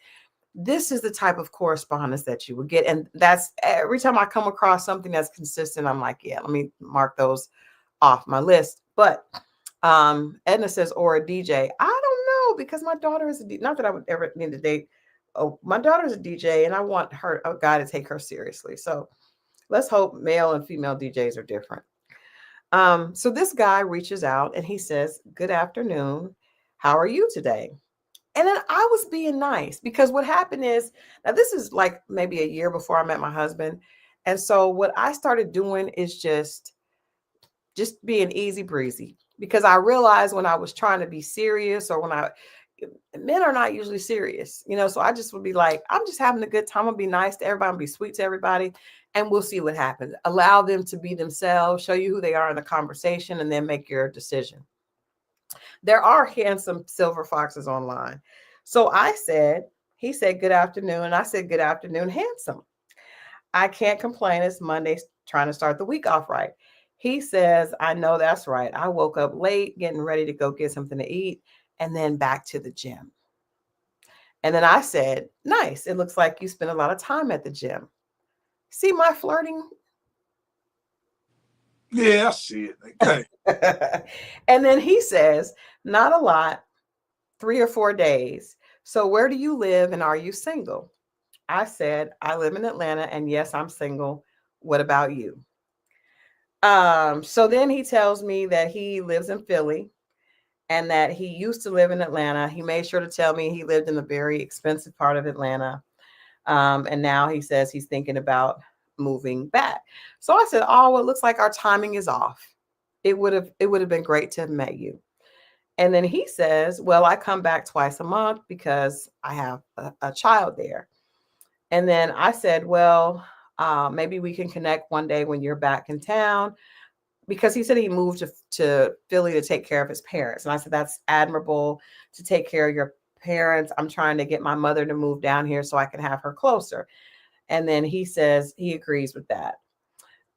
this is the type of correspondence that you would get. And that's every time I come across something that's consistent, I'm like, yeah, let me mark those off my list. But Edna says, or a DJ. I don't know because my daughter is not that I would ever need to date. Oh, my daughter is a DJ and I want a guy to take her seriously. So let's hope male and female DJs are different. So this guy reaches out and he says, good afternoon. How are you today? And then I was being nice because what happened is, now this is like maybe a year before I met my husband. And so what I started doing is just being easy breezy because I realized when I was trying to be serious or when men are not usually serious, so I just would be like, I'm just having a good time. I'll be nice to everybody, I'll be sweet to everybody, and we'll see what happens. Allow them to be themselves, show you who they are in the conversation, and then make your decision. There are handsome silver foxes online. So he said, good afternoon. And I said, good afternoon, handsome. I can't complain. It's Monday, trying to start the week off right. He says, I know that's right. I woke up late, getting ready to go get something to eat, and then back to the gym. And then I said, nice. It looks like you spend a lot of time at the gym. See my flirting? Yeah, I see it. Okay. And then he says, not a lot, 3 or 4 days. So where do you live and are you single? I said, I live in Atlanta and yes, I'm single. What about you? So then he tells me that he lives in Philly and that he used to live in Atlanta. He made sure to tell me he lived in the very expensive part of Atlanta. And now he says he's thinking about moving back. So I said, oh, well, it looks like our timing is off. It would have been great to have met you. And then he says, well, I come back twice a month because I have a child there. And then I said, well, maybe we can connect one day when you're back in town, because he said he moved to Philly to take care of his parents. And I said, that's admirable to take care of your parents. I'm trying to get my mother to move down here so I can have her closer. And then he says he agrees with that.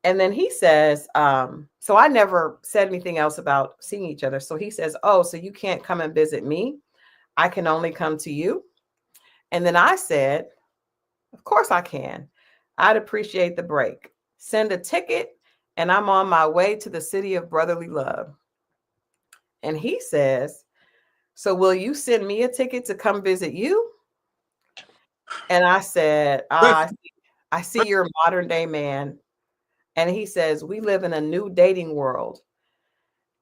And then he says, so I never said anything else about seeing each other. So he says, oh, so you can't come and visit me? I can only come to you. And then I said, of course I can. I'd appreciate the break. Send a ticket and I'm on my way to the city of brotherly love. And he says, so will you send me a ticket to come visit you? And I said, I see you're a modern day man. And he says, we live in a new dating world.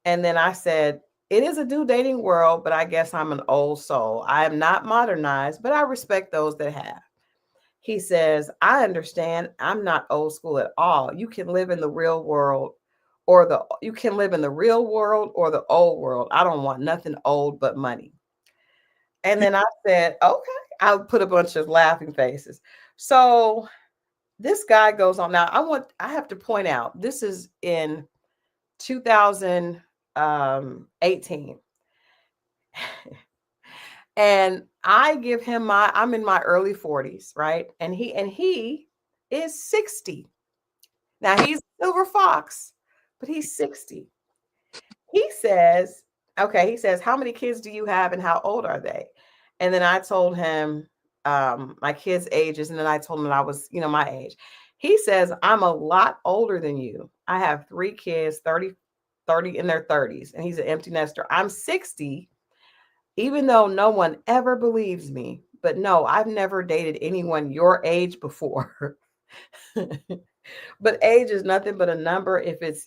And then I said, it is a new dating world, but I guess I'm an old soul. I am not modernized, but I respect those that have. He says, I understand. I'm not old school at all. You can live in the real world you can live in the real world or the old world. I don't want nothing old but money. And then I said, okay. I put a bunch of laughing faces. So this guy goes on. Now I have to point out, this is in 2018. And I give him I'm in my early 40s, right? And he is 60. Now he's a silver fox, but he's 60. He says, okay, he says, how many kids do you have and how old are they? And then I told him my kids' ages, and then I told him I was, my age. He says, I'm a lot older than you. I have 3 kids, 30 in their 30s, and he's an empty nester. I'm 60, even though no one ever believes me. But no, I've never dated anyone your age before. But age is nothing but a number if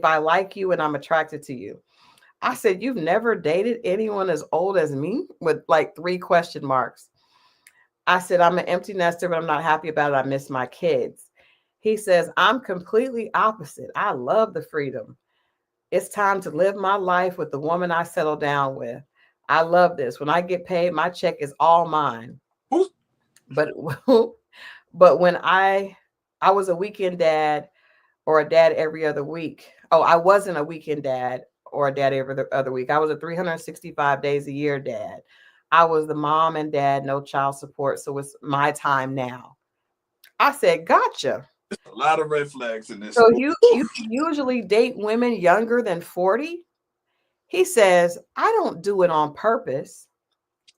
I like you and I'm attracted to you. I said, you've never dated anyone as old as me, with like 3 question marks. I said, I'm an empty nester, but I'm not happy about it. I miss my kids. He says, I'm completely opposite. I love the freedom. It's time to live my life with the woman I settle down with. I love this. When I get paid, my check is all mine. But but when I was a weekend dad or a dad every other week. Oh, I wasn't a weekend dad or a dad every other week. I was a 365 days a year dad. I was the mom and dad, no child support. So it's my time now. I said, gotcha. A lot of red flags in this. So you usually date women younger than 40? He says, I don't do it on purpose.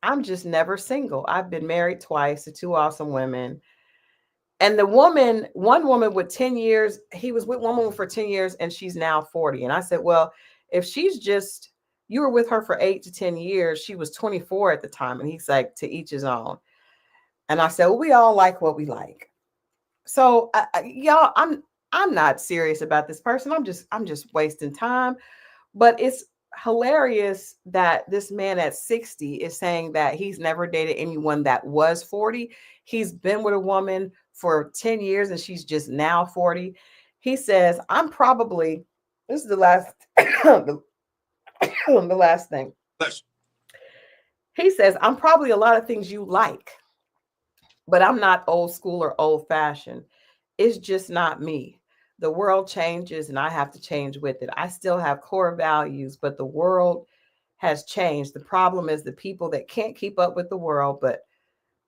I'm just never single. I've been married twice to 2 awesome women. And one woman with 10 years, he was with one woman for 10 years and she's now 40. And I said, well, if you were with her for 8 to 10 years, she was 24 at the time. And he's like, to each his own. And I said, well, we all like what we like. So y'all, I'm not serious about this person. I'm just wasting time. But it's hilarious that this man at 60 is saying that he's never dated anyone that was 40. He's been with a woman for 10 years and she's just now 40. He says, this is the last the last thing. He says, I'm probably a lot of things you like, but I'm not old school or old fashioned. It's just not me. The world changes and I have to change with it. I still have core values, but the world has changed. The problem is the people that can't keep up with the world, but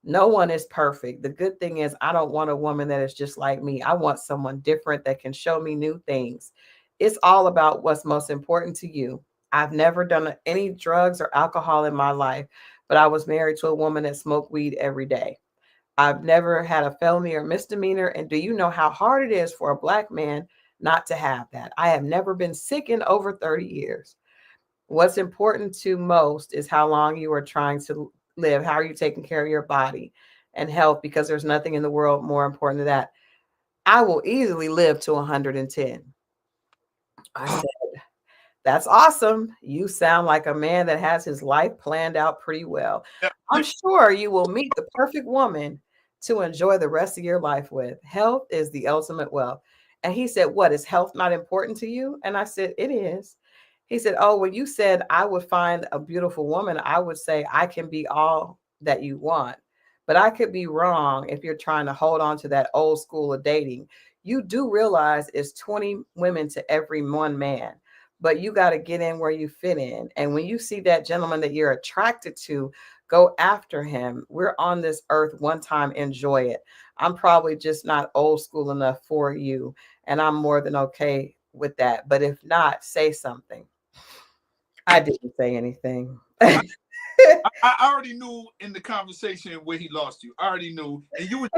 no one is perfect. The good thing is, I don't want a woman that is just like me. I want someone different that can show me new things. It's all about what's most important to you. I've never done any drugs or alcohol in my life, but I was married to a woman that smoked weed every day. I've never had a felony or misdemeanor. And do you know how hard it is for a black man not to have that? I have never been sick in over 30 years. What's important to most is how long you are trying to live. How are you taking care of your body and health? Because there's nothing in the world more important than that. I will easily live to 110. I said, that's awesome. You sound like a man that has his life planned out pretty well. I'm sure you will meet the perfect woman to enjoy the rest of your life with. Health is the ultimate wealth. And he said, what, is health not important to you? And I said, it is. He said, oh, when you said I would find a beautiful woman, I would say I can be all that you want. But I could be wrong if you're trying to hold on to that old school of dating. You do realize it's 20 women to every one man, but you got to get in where you fit in. And when you see that gentleman that you're attracted to, go after him. We're on this earth one time, enjoy it. I'm probably just not old school enough for you, and I'm more than okay with that. But if not, say something. I didn't say anything. I already knew in the conversation where he lost you. I already knew, and you were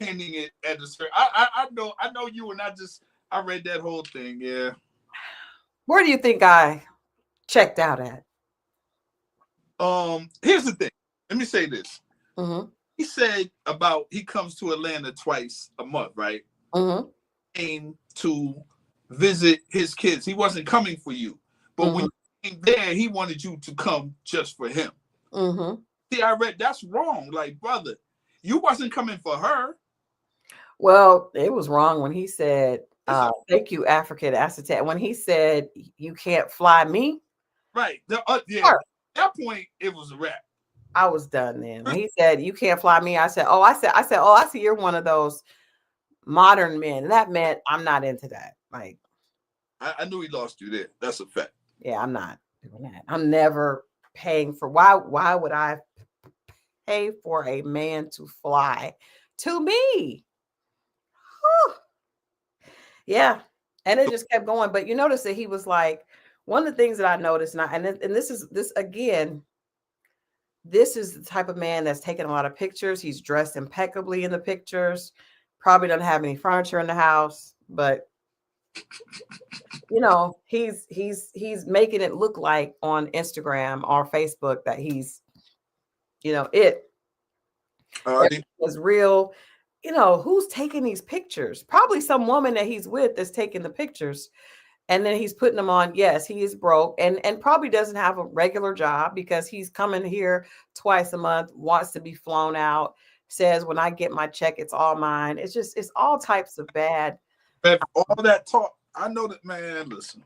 handing it at the certain. I know you, and I read that whole thing. Yeah. Where do you think I checked out at? Here's the thing. Let me say this. Mm-hmm. He said about he comes to Atlanta twice a month, right? Mm-hmm. Came to visit his kids. He wasn't coming for you, but when you came there, he wanted you to come just for him. Mm-hmm. See, I read that's wrong. Like, brother, you wasn't coming for her. Well, it was wrong when he said, thank you, Africa to Acetate. When he said, you can't fly me. Right. Yeah. Sure. At that point, it was a wrap. I was done then. When he said, you can't fly me, I said, oh, I see you're one of those modern men. And that meant I'm not into that. Like, I knew he lost you there. That's a fact. yeah, I'm not doing that. I'm never paying for why would I pay for a man to fly to me? Whew. Yeah. And it just kept going. But you notice that he was like, one of the things that I noticed, and this is this again, this is the type of man that's taking a lot of pictures. He's dressed impeccably in the pictures. Probably doesn't have any furniture in the house, but you know, he's making it look like on Instagram or Facebook that he's, you know, is real. You know, who's taking these pictures? Probably some woman that he's with that's taking the pictures. And then he's putting them on. Yes, he is broke and probably doesn't have a regular job because he's coming here twice a month, wants to be flown out, says when I get my check, it's all mine. It's all types of bad. All that talk, I know that, man, listen.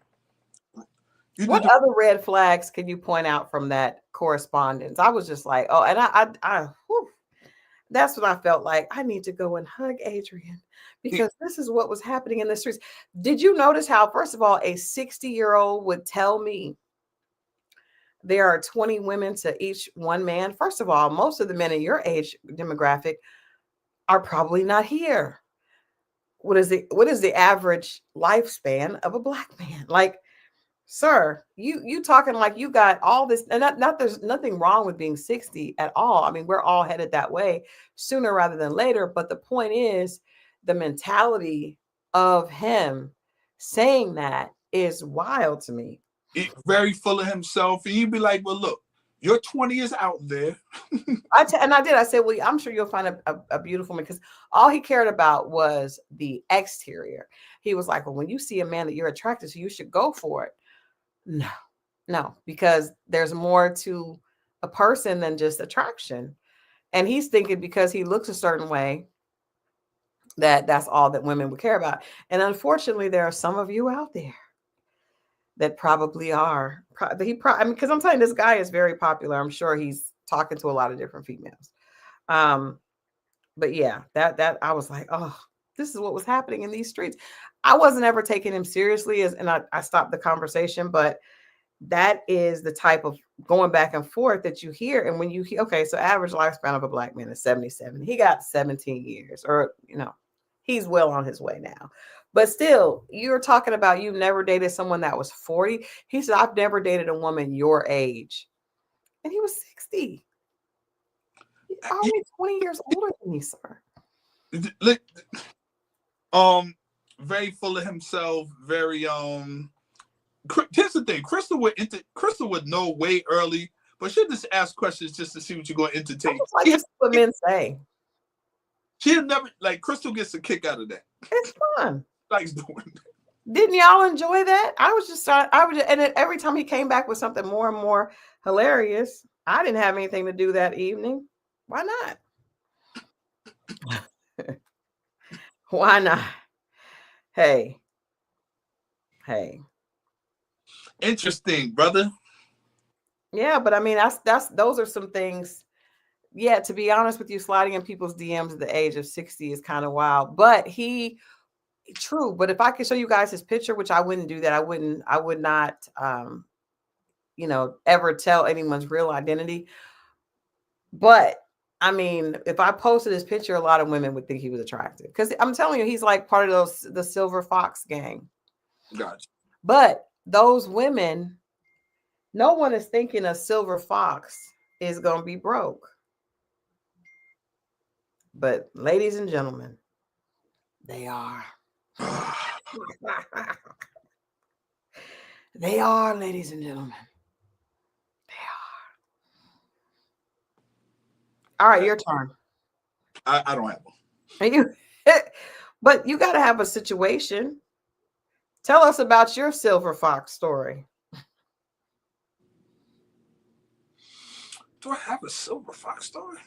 What other red flags can you point out from that correspondence? I was just like, oh, and whew, that's what I felt like. I need to go and hug Adrian because this is what was happening in the streets. Did you notice how, first of all, a 60-year-old would tell me there are 20 women to each one man? First of all, most of the men in your age demographic are probably not here. What is the average lifespan of a black man? Like, sir, you talking like you got all this, and not there's nothing wrong with being 60 at all. I mean, we're all headed that way sooner rather than later. But the point is, the mentality of him saying that is wild to me. He's very full of himself, and you'd be like, "Well, look, your 20 is out there." I did. I said, well, I'm sure you'll find a beautiful man, because all he cared about was the exterior. He was like, well, when you see a man that you're attracted to, you should go for it. No, because there's more to a person than just attraction. And he's thinking because he looks a certain way that's all that women would care about. And unfortunately, there are some of you out there that probably are. I mean, because I'm telling you, this guy is very popular. I'm sure he's talking to a lot of different females. But yeah, that I was like, oh, this is what was happening in these streets. I wasn't ever taking him seriously, and I stopped the conversation, but that is the type of going back and forth that you hear. And when you hear, okay, so average lifespan of a black man is 77. He got 17 years, or he's well on his way now. But still, you're talking about you've never dated someone that was 40. He said, I've never dated a woman your age. And he was 60. He's only 20 years older than me, sir. Very full of himself, very here's the thing, Christal would know way early, but she'll just ask questions just to see what you're going to entertain. Like just what men say. She'll never, like, Christal gets a kick out of that. It's fun. Likes doing that. Didn't y'all enjoy that? And then every time he came back with something more and more hilarious, I didn't have anything to do that evening. Why not? Why not? Hey. Interesting, brother. Yeah, but I mean, those are some things. Yeah, to be honest with you, sliding in people's DMs at the age of 60 is kind of wild. But true. But if I could show you guys his picture, which I wouldn't do that. I would not, ever tell anyone's real identity. But I mean, if I posted his picture, a lot of women would think he was attractive, because I'm telling you, he's like part of the Silver Fox gang. Gotcha. But those women, no one is thinking a Silver Fox is going to be broke. But ladies and gentlemen, they are. They are, ladies and gentlemen. They are. All right, your turn. I don't have one. But you got to have a situation. Tell us about your Silver Fox story. Do I have a Silver Fox story?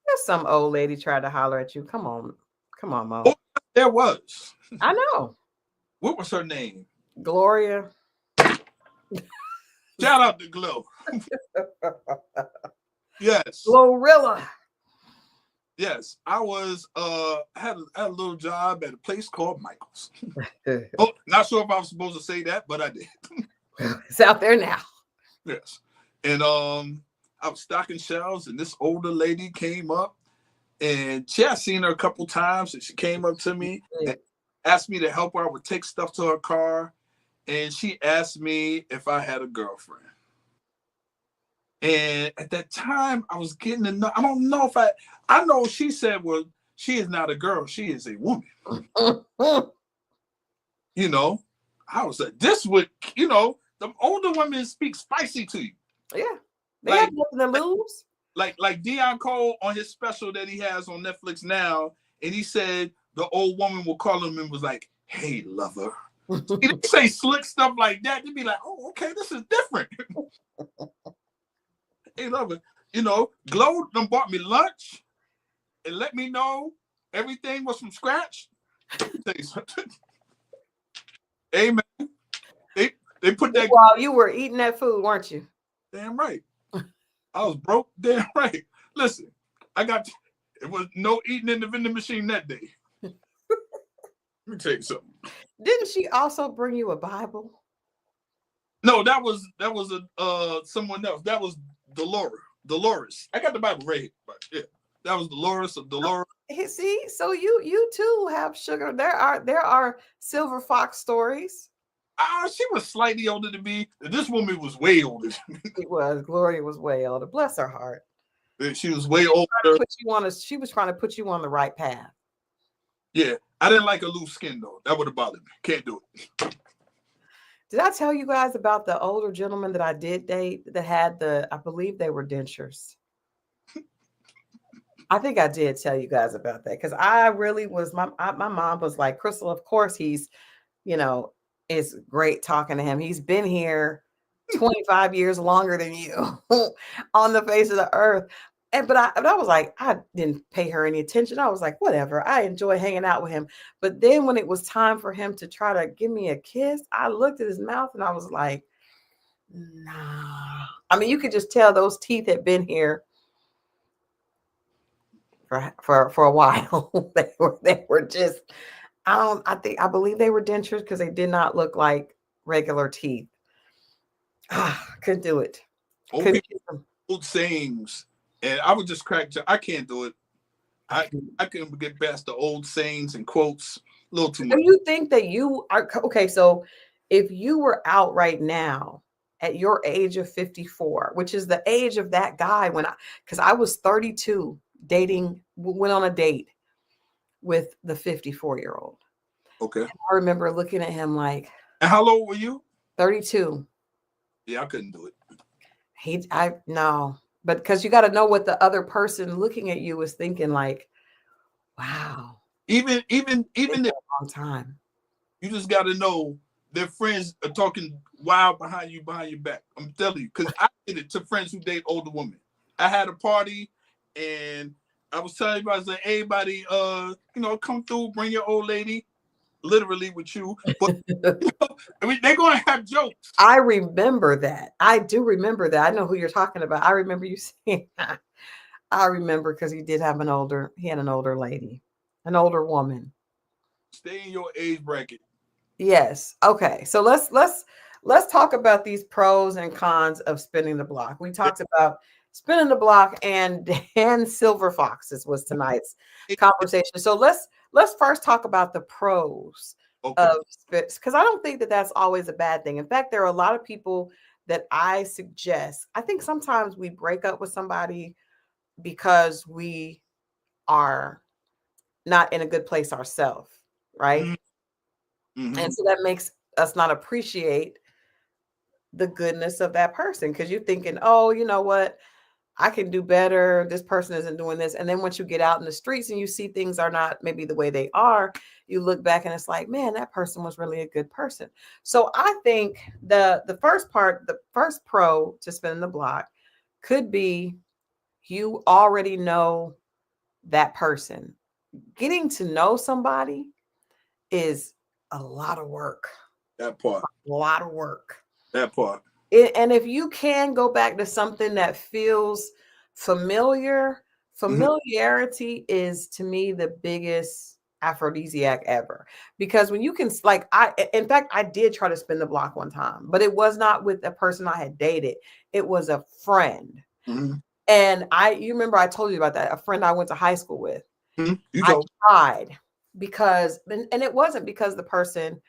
There's some old lady tried to holler at you. Come on, Mo. Oh, there was. I know. What was her name? Gloria. Shout out to Glo. Yes. Glorilla. Yes, I was had a little job at a place called Michael's. Oh, not sure if I was supposed to say that, but I did. It's out there now. Yes, and I was stocking shelves, and this older lady came up, and she had seen her a couple times, and she came up to me and asked me to help her. I would take stuff to her car, and she asked me if I had a girlfriend. And at that time, I was getting to know. I don't know if I know she said, well, she is not a girl, she is a woman. I was like, this would, the older women speak spicy to you. Yeah. They have nothing to lose. Like Dion Cole on his special that he has on Netflix now, and he said the old woman will call him and was like, hey, lover. He didn't say slick stuff like that. They'd be like, oh, okay, this is different. Hey, lover. Glo done bought me lunch and let me know everything was from scratch. Hey, man. They put that. While you were eating that food, weren't you? Damn right. I was broke. Damn right. Listen, it was no eating in the vending machine that day. Let me tell you something. Didn't she also bring you a Bible? No, that was someone else. That was Dolores. I got the Bible right here, but yeah, that was Dolores. See, so you too have sugar. There are Silver Fox stories. She was slightly older than me. This woman was way older than me. It was. Gloria was way older. Bless her heart. She was way older. She was trying to put you on the right path. Yeah, I didn't like her loose skin though. That would have bothered me. Can't do it. Did I tell you guys about the older gentleman that I did date that had I believe they were dentures? I think I did tell you guys about that, because I really was, my mom was like, Christal, of course he's, it's great talking to him. He's been here 25 years longer than you on the face of the earth. But I was like, I didn't pay her any attention. I was like, whatever. I enjoy hanging out with him. But then when it was time for him to try to give me a kiss, I looked at his mouth and I was like, Nah. I mean, you could just tell those teeth had been here for a while. They were just I believe they were dentures because they did not look like regular teeth. Couldn't do it. Old Couldn't people, get them. old sayings, and I would just crack. I can't do it. I I couldn't. I can get past the old sayings and quotes a little too Do much. you think that you are okay? So, if you were out right now at your age of 54, which is the age of that guy because I was 32, went on a date with the 54-year-old. Okay. I remember looking at him like And how old were you? 32. Yeah, I couldn't do it. I no, but because you got to know what the other person looking at you was thinking, like, wow, Even it's if a long time. you just got to know their friends are talking wild behind you, behind your back. I'm telling you, because I did it to friends who date older women. I had a party and I was telling everybody, like, everybody, come through, bring your old lady, literally with you. But I mean, they're gonna have jokes. I remember that. I do remember that. I know who you're talking about. I remember you saying that. I remember because he had an older lady, an older woman. Stay in your age bracket. Yes. Okay. So let's talk about these pros and cons of spinning the block. We talked about spinning the block and Dan Silver Foxes was tonight's conversation. So let's first talk about the pros Okay. of spits because I don't think that that's always a bad thing. In fact, there are a lot of people that I suggest. I think sometimes we break up with somebody because we are not in a good place ourselves, right? Mm-hmm. And so that makes us not appreciate the goodness of that person because you're thinking, oh, you know what? I can do better. This person isn't doing this. And then once you get out in the streets and you see things are not maybe the way they are, you look back and it's like, man, that person was really a good person. So I think the first part, the first pro to spinning the block could be you already know that person. Getting to know somebody is a lot of work. That part. A lot of work. That part. And if you can go back to something that feels familiar, Mm-hmm. familiarity is to me the biggest aphrodisiac ever. Because when you can, like, in fact, I did try to spin the block one time, but it was not with a person I had dated, it was a friend. Mm-hmm. And you remember I told you about that, a friend I went to high school with. Mm-hmm. You I told. tried and it wasn't because the person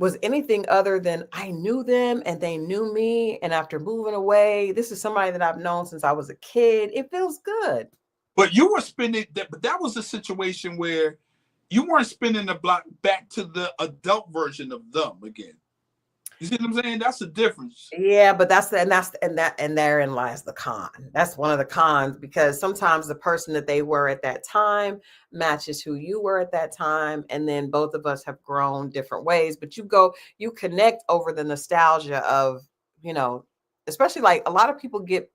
was anything other than I knew them and they knew me. And after moving away, this is somebody that I've known since I was a kid. It feels good. But you were spinning that. But that was a situation where you weren't spinning the block back to the adult version of them again. You see what I'm saying? That's the difference. Yeah, but and therein lies the con. That's one of the cons because sometimes the person that they were at that time matches who you were at that time, and then both of us have grown different ways. But you connect over the nostalgia of, you know, especially like a lot of people get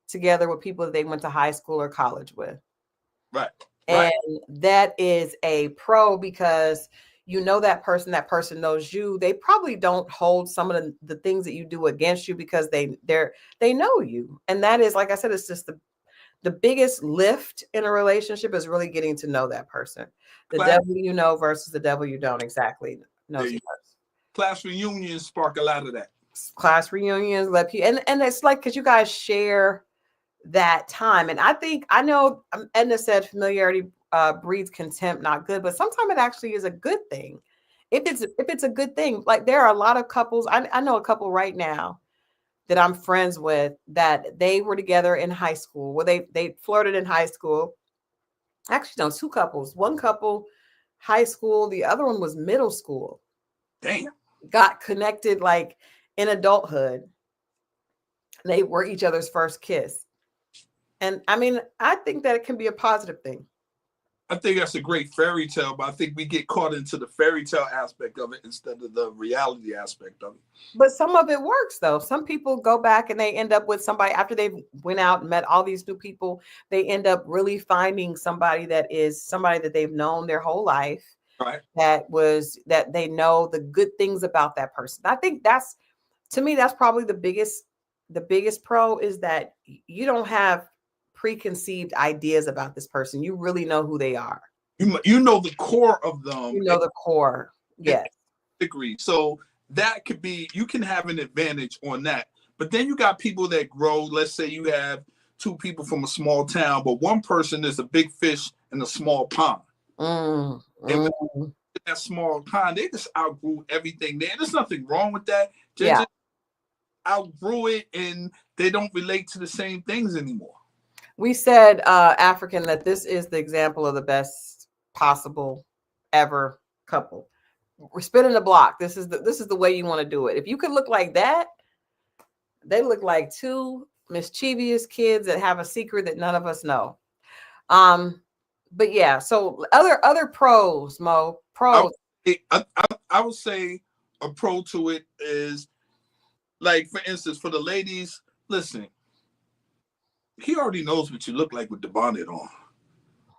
together with people that they went to high school or college with. Right. Right. And that is a pro because you know that person knows you. They probably don't hold some of the things that you do against you because they know you. And that is, like I said, it's just the biggest lift in a relationship is really getting to know that person. The Class, devil you know versus the devil you don't exactly knows you. class reunions spark a lot of that. Class reunions, let you and it's like because you guys share that time. And I know Edna said familiarity breeds contempt, not good, but sometimes it actually is a good thing. If it's a good thing, like there are a lot of couples. I know a couple right now that I'm friends with that they were together in high school. Well, they flirted in high school. Actually, no, two couples. One couple, high school. The other one was middle school. Damn. Got connected like in adulthood. They were each other's first kiss. And I mean, I think that it can be a positive thing. I think that's a great fairy tale, but I think we get caught into the fairy tale aspect of it instead of the reality aspect of it. But some of it works though. Some people go back and they end up with somebody after they've went out and met all these new people. They end up really finding somebody that is somebody that they've known their whole life. Right. That they know the good things about that person. I think To me, that's probably the biggest pro is that you don't have preconceived ideas about this person. You really know who they are. You know the core of them. You know the core. And Yes. agree. So that could be, you can have an advantage on that. But then you got people that grow. Let's say you have two people from a small town, but one person is a big fish in a small pond. Mm, And mm. when that small pond, they just outgrew everything there. There's nothing wrong with that. They Yeah. just outgrew it and they don't relate to the same things anymore. We said, African, that this is the example of the best possible ever couple. We're spinning the block. This is the way you want to do it. If you could look like that, they look like two mischievous kids that have a secret that none of us know. Um, but yeah, so other pros, Mo, I, pros. I would say a pro to it is, like, for instance, for the ladies, listen, he already knows what you look like with the bonnet on.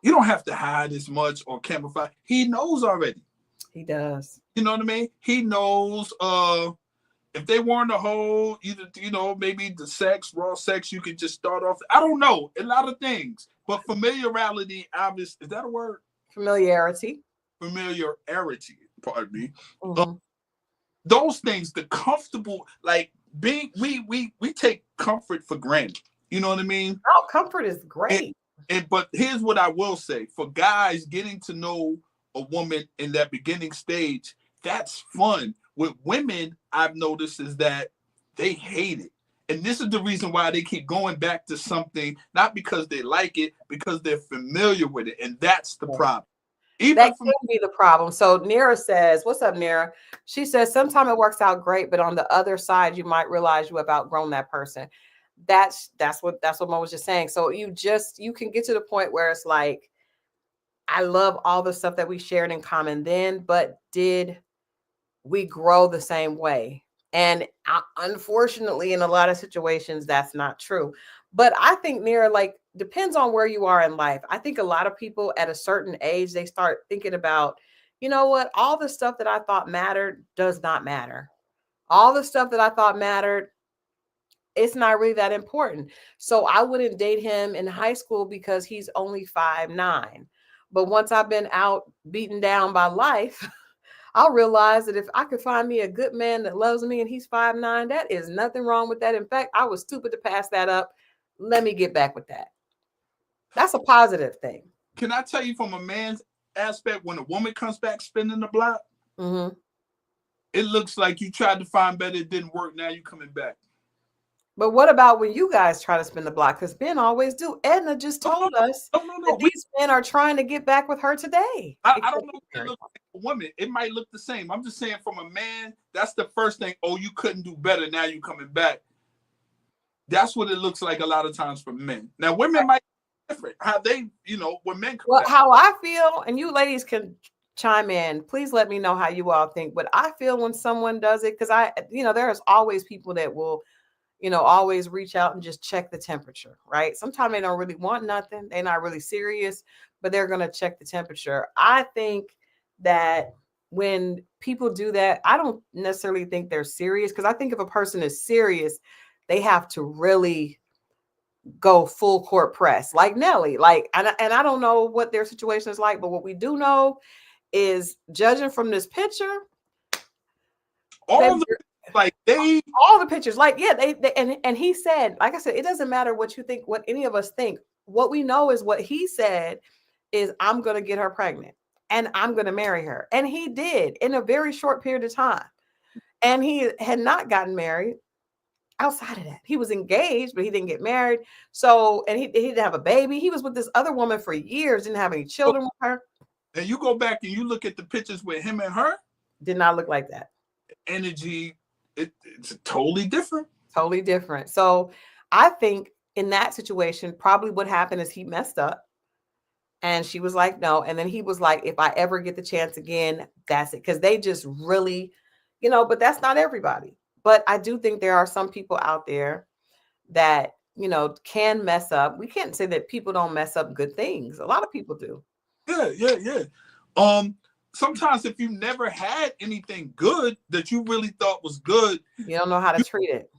You don't have to hide as much or camouflage. He knows already. He does. You know what I mean? He knows if they weren't a whole, either, maybe the sex, raw sex, you could just start off. I don't know, a lot of things. But familiarity, obvious, is that a word? Familiarity. Familiarity, pardon me. Mm-hmm. Those things, the comfortable, like being, we take comfort for granted. You know what I mean? Oh, comfort is great. But here's what I will say: for guys, getting to know a woman in that beginning stage, that's fun. With women, I've noticed is that they hate it. And this is the reason why they keep going back to something, not because they like it, because they're familiar with it. And that's the problem. Even that could be the problem. So Nira says, what's up, Nira? She says, sometimes it works out great, but on the other side, you might realize you have outgrown that person. That's what Mo was just saying. So you can get to the point where it's like, I love all the stuff that we shared in common then, but did we grow the same way? And unfortunately, in a lot of situations, that's not true. But I think, Nira, like, depends on where you are in life. I think a lot of people at a certain age, they start thinking about, you know what, all the stuff that I thought mattered does not matter. All the stuff that I thought mattered, it's not really that important. So I wouldn't date him in high school because he's only 5'9". But once I've been out beaten down by life, I'll realize that if I could find me a good man that loves me and he's 5'9", that is nothing wrong with that. In fact, I was stupid to pass that up. Let me get back with that. That's a positive thing. Can I tell you from a man's aspect, when a woman comes back spinning the block, mm-hmm. it looks like you tried to find better, it didn't work, now you coming back. But what about when you guys try to spin the block? Because men always do. Edna just told us that these men are trying to get back with her today. I don't know if it looks like a woman. It might look the same. I'm just saying from a man, that's the first thing. Oh, you couldn't do better. Now you coming back. That's what it looks like a lot of times for men. Now, women might be different. How they, when men come back. How I feel, and you ladies can chime in. Please let me know how you all think. But I feel when someone does it, because there's always people that will always reach out and just check the temperature, right? Sometimes they don't really want nothing. They're not really serious, but they're going to check the temperature. I think that when people do that, I don't necessarily think they're serious, because I think if a person is serious, they have to really go full court press, like Nelly. And I don't know what their situation is like, but what we do know is, judging from this picture, all the pictures, like, yeah, they and he said, like I said, it doesn't matter what you think, what any of us think. What we know is what he said is, I'm going to get her pregnant and I'm going to marry her. And he did in a very short period of time. And he had not gotten married outside of that. He was engaged, but he didn't get married. So, and he didn't have a baby. He was with this other woman for years, didn't have any children with her. And you go back and you look at the pictures with him and her. Did not look like that. Energy, it's totally different. Totally different. So I think in that situation, probably what happened is he messed up. And she was like, no. And then he was like, if I ever get the chance again, that's it. Because they just really, but that's not everybody. But I do think there are some people out there that, can mess up. We can't say that people don't mess up good things. A lot of people do. Yeah. sometimes if you never had anything good that you really thought was good, You don't know how to treat it.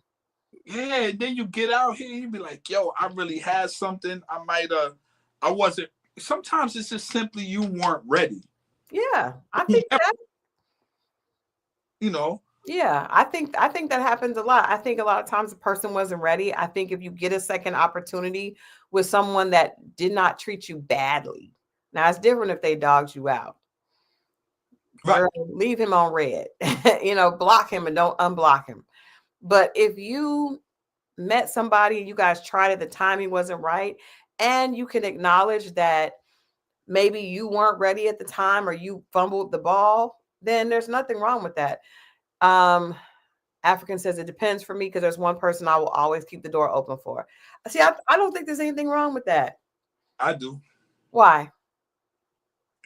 yeah, and then you get out here and you be like, yo, I really had something. I wasn't. Sometimes it's just simply you weren't ready. Yeah, I think Whoever, that. you know, Yeah, I think that happens a lot. I think a lot of times the person wasn't ready. I think if you get a second opportunity with someone that did not treat you badly, now it's different if they dogged you out. right. Girl, leave him on red. Block him and don't unblock him. But if you met somebody and you guys tried it, the timing wasn't right, and you can acknowledge that maybe you weren't ready at the time or you fumbled the ball, then there's nothing wrong with that. Um, African says it depends for me because there's one person I will always keep the door open for. See, I don't think there's anything wrong with that. I do. Why?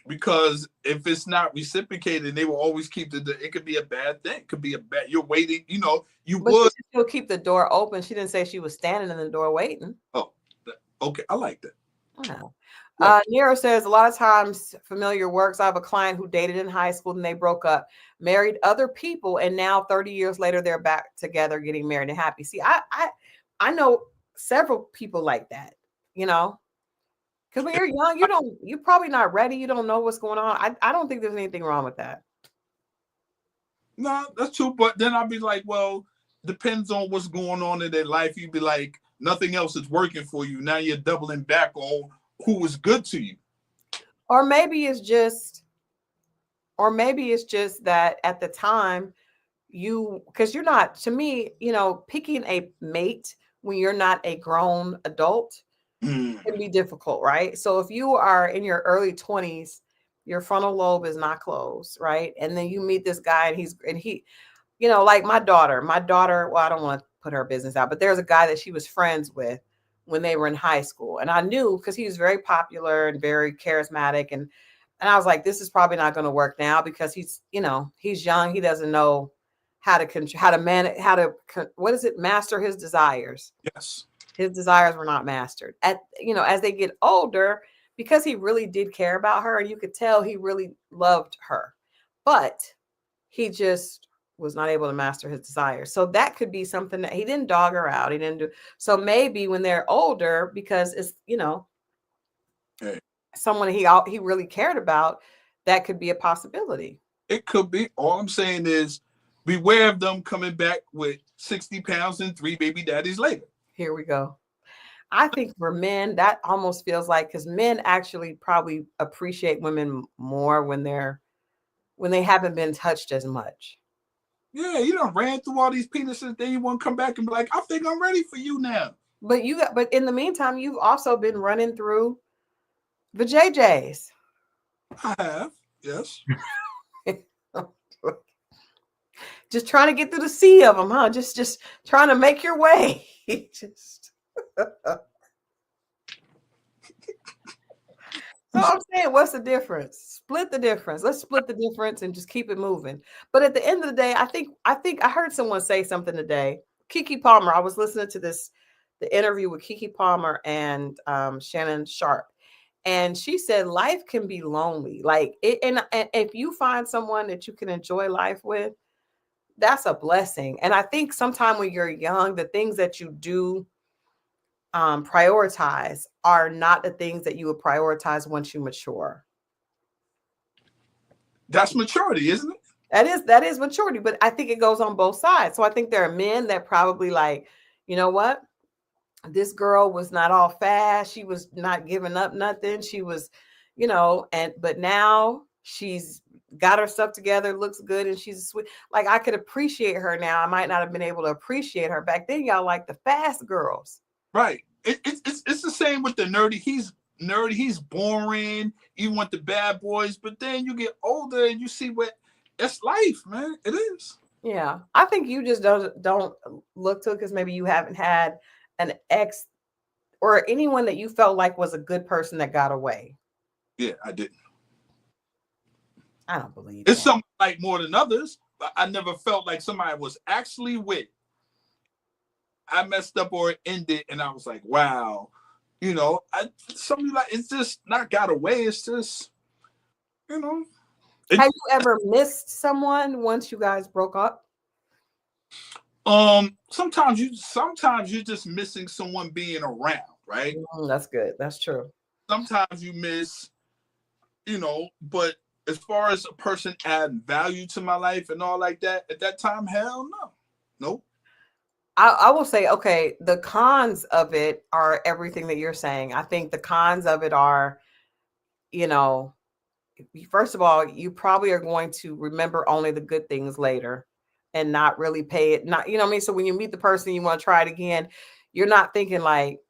Because if it's not reciprocated, they will always keep it could be a bad thing. It could be a bad, you're waiting, you But she would. should still keep the door open. She didn't say she was standing in the door waiting. Oh, okay. I like that. Wow. Like, Nero says a lot of times familiar works. I have a client who dated in high school and they broke up, married other people, and now 30 years later they're back together, getting married and happy. See, I know several people like that, because when you're young, you're probably not ready. You don't know what's going on. I don't think there's anything wrong with that. no, that's true. But then I'd be like, well, depends on what's going on in their life. You'd be like, nothing else is working for you. Now you're doubling back on who was good to you. Or maybe it's just, that at the time because you're not, to me, picking a mate when you're not a grown adult can be difficult, right? So if you are in your early 20s, your frontal lobe is not closed, right? And then you meet this guy and he, like my daughter, well, I don't want to put her business out, but there's a guy that she was friends with when they were in high school. And I knew because he was very popular and very charismatic. And I was like, this is probably not going to work now because he's young. He doesn't know how to manage, what is it? Master his desires. Yes. His desires were not mastered. As they get older, because he really did care about her, and you could tell he really loved her, but he just was not able to master his desires. So that could be something that he didn't dog her out. He didn't do. So maybe when they're older, because it's, Hey, someone he really cared about, that could be a possibility. it could be. All I'm saying is beware of them coming back with 60 pounds and 3 baby daddies later. Here we go. I think for men, that almost feels like, because men actually probably appreciate women more when they haven't been touched as much. Yeah, you done ran through all these penises, then you want to come back and be like, I think I'm ready for you now. But in the meantime, you've also been running through the JJs. I have, yes. Just trying to get through the sea of them, huh? Just trying to make your way. Just. So I'm saying, what's the difference? Split the difference. Let's split the difference and just keep it moving. But at the end of the day, I think I heard someone say something today. Keke Palmer. I was listening to the interview with Keke Palmer and Shannon Sharp, and she said life can be lonely. Like it, and if you find someone that you can enjoy life with, that's a blessing. And I think sometime when you're young, the things that you do prioritize are not the things that you would prioritize once you mature. That's maturity, isn't it? That is maturity, but I think it goes on both sides. So I think there are men that probably like, you know what? This girl was not all fast. She was not giving up nothing. She was, but now she's got her stuff together, looks good, and she's sweet. Like I could appreciate her now. I might not have been able to appreciate her back then. Y'all like the fast girls. Right. It's the same with the nerdy. He's nerdy. He's boring. You want the bad boys, but then you get older and you see what it's life, man. It is. Yeah, I think you just don't look to it because maybe you haven't had an ex or anyone that you felt like was a good person that got away. Yeah, I didn't. I don't believe it's that. some like more than others, but I never felt like somebody was actually with. I messed up or it ended, and I was like, wow, something like it's just not got away. It's just, you know. Have you ever missed someone once you guys broke up? Sometimes you're just missing someone being around, right? That's good. That's true. Sometimes you miss, but as far as a person adding value to my life and all like that, at that time, hell no. Nope. I will say, okay, the cons of it are everything that you're saying. I think the cons of it are, you know, first of all, you probably are going to remember only the good things later and not really pay it. Not, you know what I mean? So when you meet the person, you want to try it again, you're not thinking like,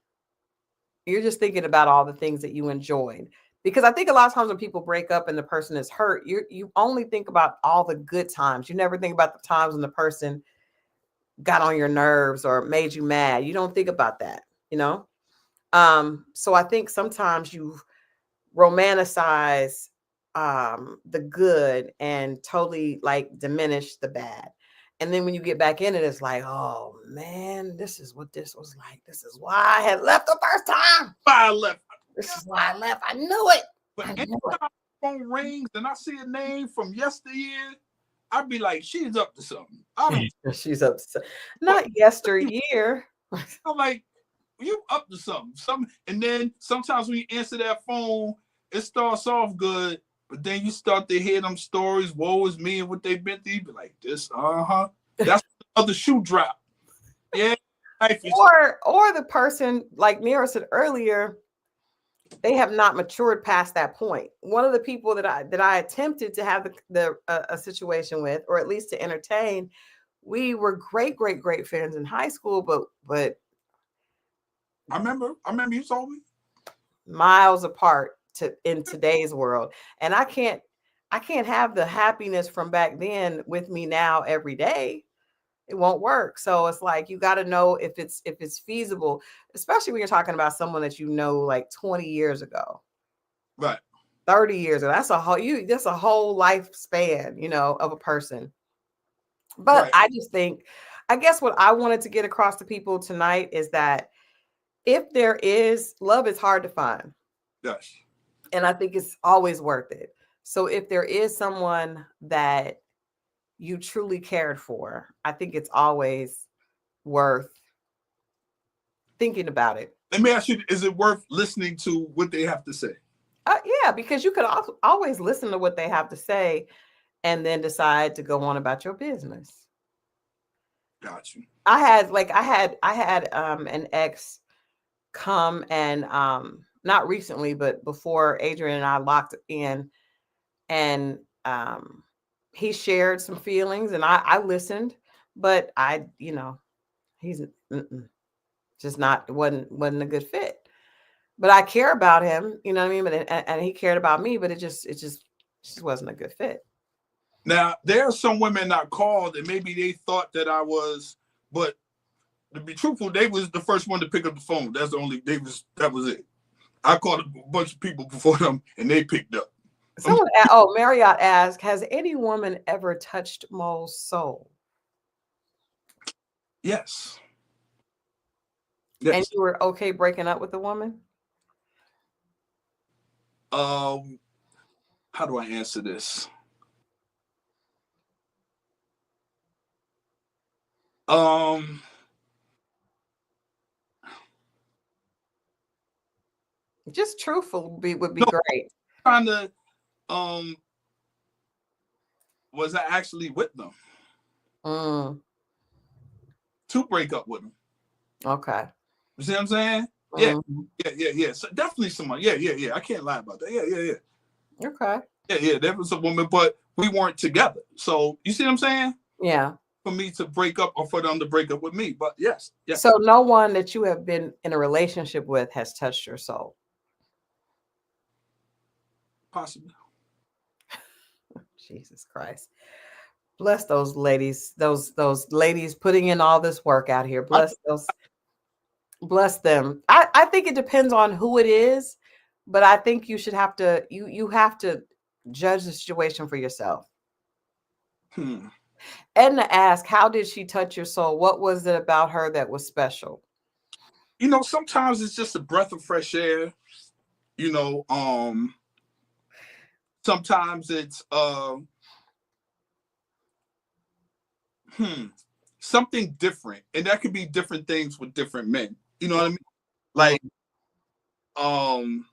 you're just thinking about all the things that you enjoyed. Because I think a lot of times when people break up and the person is hurt, you only think about all the good times. You never think about the times when the person got on your nerves or made you mad. You don't think about that, you know? So I think sometimes you romanticize the good and totally like diminish the bad. And then when you get back in it, it's like, oh man, this is what this was like. This is why I had left the first time. I left. This is why I left. I knew it. But I knew anytime it. the phone rings and I see a name from yesteryear, I'd be like, she's up to something. I don't. She's upset. But Not yesteryear. I'm like, you up to something. And then sometimes when you answer that phone, it starts off good, but then you start to hear them stories, woe is me and what they've been through. You be like, this, that's another shoe drop. Yeah. Or the person, like Nira said earlier, they have not matured past that point. One of the people that I attempted to have a situation with, or at least to entertain, we were great friends in high school, but I remember you told me. miles apart in today's world. And I can't have the happiness from back then with me now every day. It won't work. So it's like you got to know if it's feasible, especially when you're talking about someone that you know like 20 years ago. Right. 30 years ago. That's a whole lifespan, of a person. But right. I just think, I guess what I wanted to get across to people tonight is that if there is love, is hard to find. Yes. And I think it's always worth it. So if there is someone that you truly cared for, I think it's always worth thinking about it. Let me ask you, is it worth listening to what they have to say? Yeah, because you could always listen to what they have to say and then decide to go on about your business. Got you. I had an ex come and not recently, but before Adrian and I locked in, and he shared some feelings and I listened, but he's just wasn't a good fit. But I care about him, you know what I mean? But and he cared about me, but it just wasn't a good fit. Now there are some women that called and maybe they thought that I was, but to be truthful, they was the first one to pick up the phone. That was it. I called a bunch of people before them and they picked up. Marriott asked, has any woman ever touched Mo's soul? Yes. And you were okay breaking up with the woman? How do I answer this? Just truthful would be great. Trying to was I actually with them to break up with them? Okay. You see what I'm saying? Yeah. So definitely someone. Yeah. I can't lie about that. Yeah. Okay. Yeah. There was a woman, but we weren't together. So you see what I'm saying? Yeah. For me to break up or for them to break up with me. But yes. So no one that you have been in a relationship with has touched your soul? Possibly. Jesus Christ. Bless those ladies, those ladies putting in all this work out here. Bless them. I think it depends on who it is, but I think you should have to you have to judge the situation for yourself. Edna asked, how did she touch your soul? What was it about her that was special? Sometimes it's just a breath of fresh air. Sometimes it's something different, and that could be different things with different men. You know what I mean? Like, um,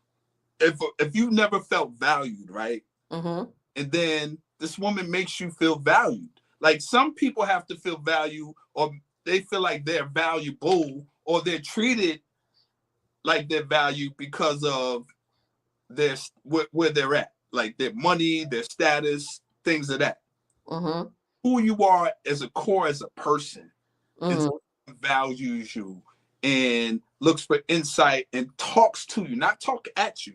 if you never felt valued, right? And then this woman makes you feel valued. Like, some people have to feel valued, or they feel like they're valuable, or they're treated like they're valued because of their where they're at, like their money, their status, things of that. Who you are as a core, as a person, and values you and looks for insight and talks to you, not talk at you.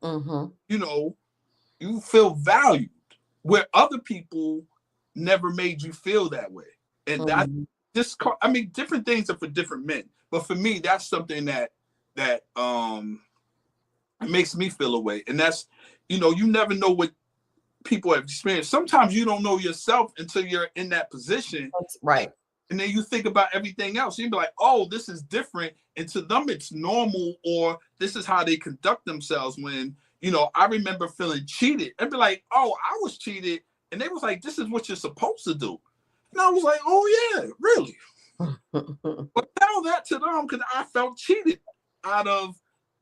You know, you feel valued where other people never made you feel that way. And that just, I mean, different things are for different men, but for me, that's something that it makes me feel a way. And that's, you never know what people have experienced. Sometimes you don't know yourself until you're in that position. That's right. And then you think about everything else. You'd be like, oh, this is different. And to them, it's normal, or this is how they conduct themselves. When, I remember feeling cheated. I'd be like, oh, I was cheated. And they was like, this is what you're supposed to do. And I was like, oh, yeah, really? But tell that to them, because I felt cheated out of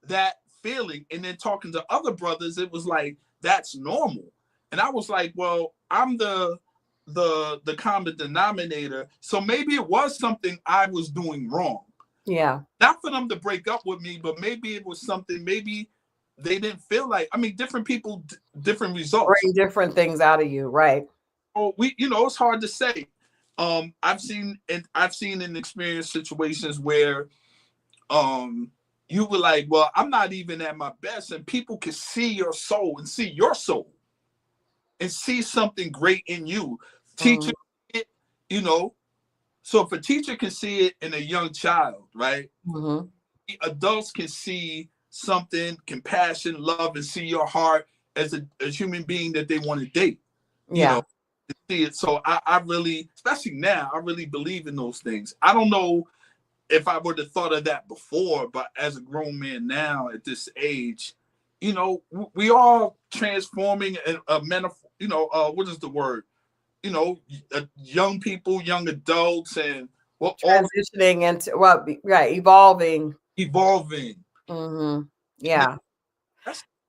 that feeling. And then talking to other brothers, it was like, that's normal. And I was like, well, I'm the common denominator. So maybe it was something I was doing wrong. Yeah. Not for them to break up with me, but maybe it was something, maybe they didn't feel like, different people, different results. Bring different things out of you, right? Oh, it's hard to say. I've seen and experienced situations where you were like, well, I'm not even at my best, and people can see your soul and see your soul and see something great in you. Teacher, so if a teacher can see it in a young child, right? Adults can see something, compassion, love, and see your heart as a human being that they want to date. Yeah. To see it. So I really, especially now, I really believe in those things. I don't know if I would have thought of that before, but as a grown man now at this age, we are transforming a metaphor. What is the word? Young people, young adults, and transitioning into evolving. Yeah.